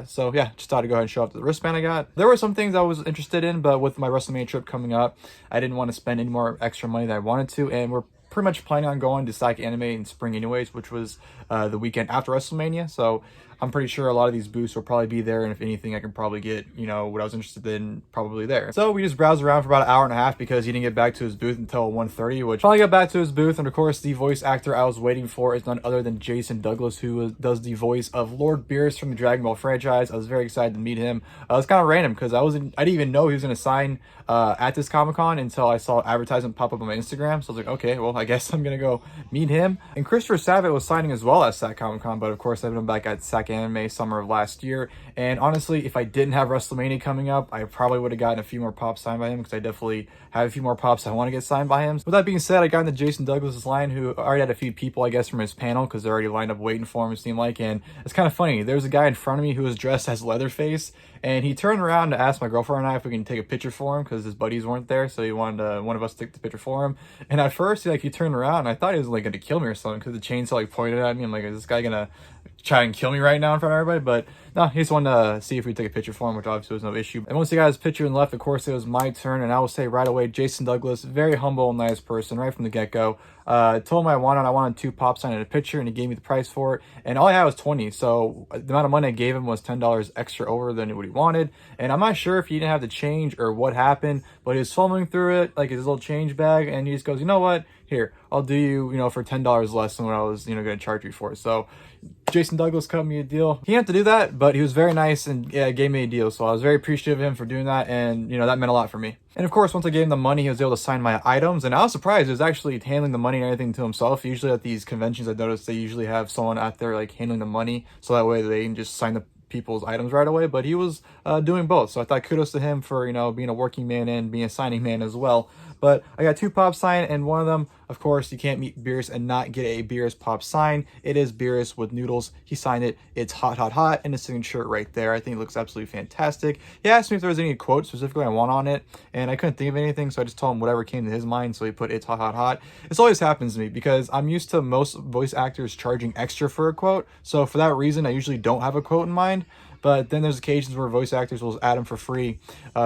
So yeah, just thought to go ahead and show up the wristband I got. There were some things I was interested in, but with my WrestleMania trip coming up, I didn't want to spend any more extra money than I wanted to, and we're pretty much planning on going to Sac Anime in spring anyways, which was the weekend after WrestleMania. So I'm pretty sure a lot of these booths will probably be there, and if anything, I can probably get, what I was interested in probably there. So we just browsed around for about an hour and a half because he didn't get back to his booth until 1:30, which finally got back to his booth. And of course, the voice actor I was waiting for is none other than Jason Douglas, who does the voice of Lord Beerus from the Dragon Ball franchise. I was very excited to meet him. It was kind of random because I didn't even know he was going to sign at this Comic-Con until I saw advertisement pop up on my Instagram. So I was like, okay, well, I guess I'm going to go meet him. And Christopher Sabat was signing as well at Sac Comic-Con, but of course, I've been back at Sac Anime summer of last year. And honestly, if I didn't have WrestleMania coming up, I probably would have gotten a few more pops signed by him because I definitely have a few more pops I want to get signed by him. With that being said, I got into Jason Douglas's line, who already had a few people, I guess, from his panel because they're already lined up waiting for him, it seemed like. And it's kind of funny. There was a guy in front of me who was dressed as Leatherface, and he turned around to ask my girlfriend and I if we can take a picture for him because his buddies weren't there, so he wanted one of us to take the picture for him. And at first, he turned around, and I thought he was like going to kill me or something because the chainsaw pointed at me. I'm like, is this guy gonna try and kill me right now in front of everybody? But no, he just wanted to see if we take a picture for him, which obviously was no issue. And once he got his picture and left, of course, it was my turn. And I will say right away, Jason Douglas, very humble and nice person right from the get-go. Told him I wanted 2 pop sign and a picture, and he gave me the price for it. And all I had was 20, so the amount of money I gave him was $10 extra over than what he wanted. And I'm not sure if he didn't have the change or what happened, but he was fumbling through it, like his little change bag, and he just goes, you know what? Here, I'll do you, for $10 less than what I was, going to charge you for. So Jason Douglas cut me a deal. He didn't have to do that, but he was very nice and gave me a deal. So I was very appreciative of him for doing that, and that meant a lot for me. And of course, once I gave him the money, he was able to sign my items, and I was surprised. He was actually handling the money and everything to himself. Usually at these conventions, I noticed they usually have someone out there handling the money, so that way they can just sign the people's items right away. But he was doing both, so I thought kudos to him for being a working man and being a signing man as well. But I got 2 pops signed, and one of them, of course, you can't meet Beerus and not get a Beerus pop sign. It is Beerus with noodles. He signed it. It's hot, hot, hot, and his signature right there. I think it looks absolutely fantastic. He asked me if there was any quote specifically I want on it, and I couldn't think of anything, so I just told him whatever came to his mind, so he put it's hot, hot, hot. This always happens to me because I'm used to most voice actors charging extra for a quote, so for that reason, I usually don't have a quote in mind. But then there's occasions where voice actors will add them for free.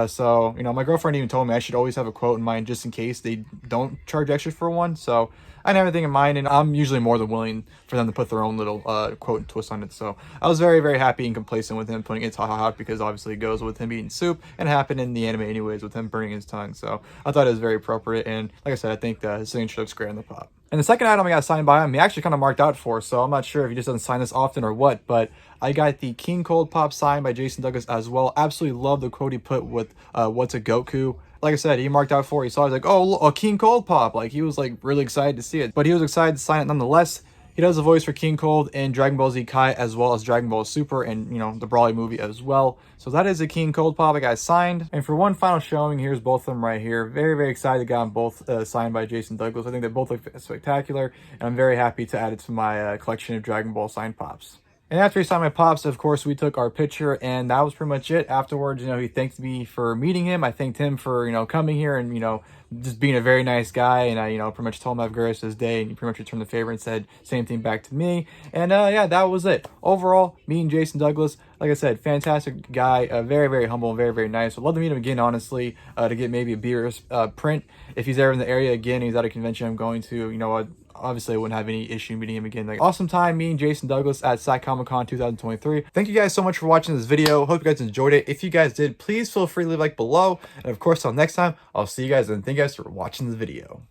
So, you know, my girlfriend even told me I should always have a quote in mind just in case they don't charge extra for one. So I didn't have anything in mind, and I'm usually more than willing for them to put their own little quote and twist on it. So I was very, very happy and complacent with him putting it's hot, hot, hot, because obviously it goes with him eating soup, and it happened in the anime anyways with him burning his tongue. So I thought it was very appropriate, and like I said, I think his signature looks great on the pop. And the second item I got signed by him, he actually kind of marked out for, so I'm not sure if he just doesn't sign this often or what, but I got the King Cold pop signed by Jason Douglas as well. Absolutely love the quote he put with what's a Goku. Like I said, he marked out for it. He saw it, he was like, oh, a King Cold pop. Like, he was like really excited to see it, but he was excited to sign it nonetheless. He does a voice for King Cold in Dragon Ball Z Kai, as well as Dragon Ball Super, and, you know, the Brawly movie as well. So that is a King Cold pop I got signed. And for one final showing, here's both of them right here. Very, very excited to get them both signed by Jason Douglas. I think they both look spectacular, and I'm very happy to add it to my collection of Dragon Ball signed pops. And after he signed my pops, of course, we took our picture, and that was pretty much it. Afterwards, you know, he thanked me for meeting him. I thanked him for, you know, coming here and, you know, just being a very nice guy. And I, you know, pretty much told him I have a great rest of his day, and he pretty much returned the favor and said same thing back to me. And yeah, that was it. Overall, meeting Jason Douglas, like I said, fantastic guy, very, very humble, and very, very nice. I'd love to meet him again, honestly, to get maybe a beer print. If he's ever in the area again, he's at a convention I'm going to, you know, obviously I wouldn't have any issue meeting him again. Like, awesome time meeting Jason Douglas at Sac Comic-Con 2023. Thank you guys so much for watching this video. Hope you guys enjoyed it. If you guys did, please feel free to leave a like below. And of course, until next time, I'll see you guys, and thank you guys for watching this video.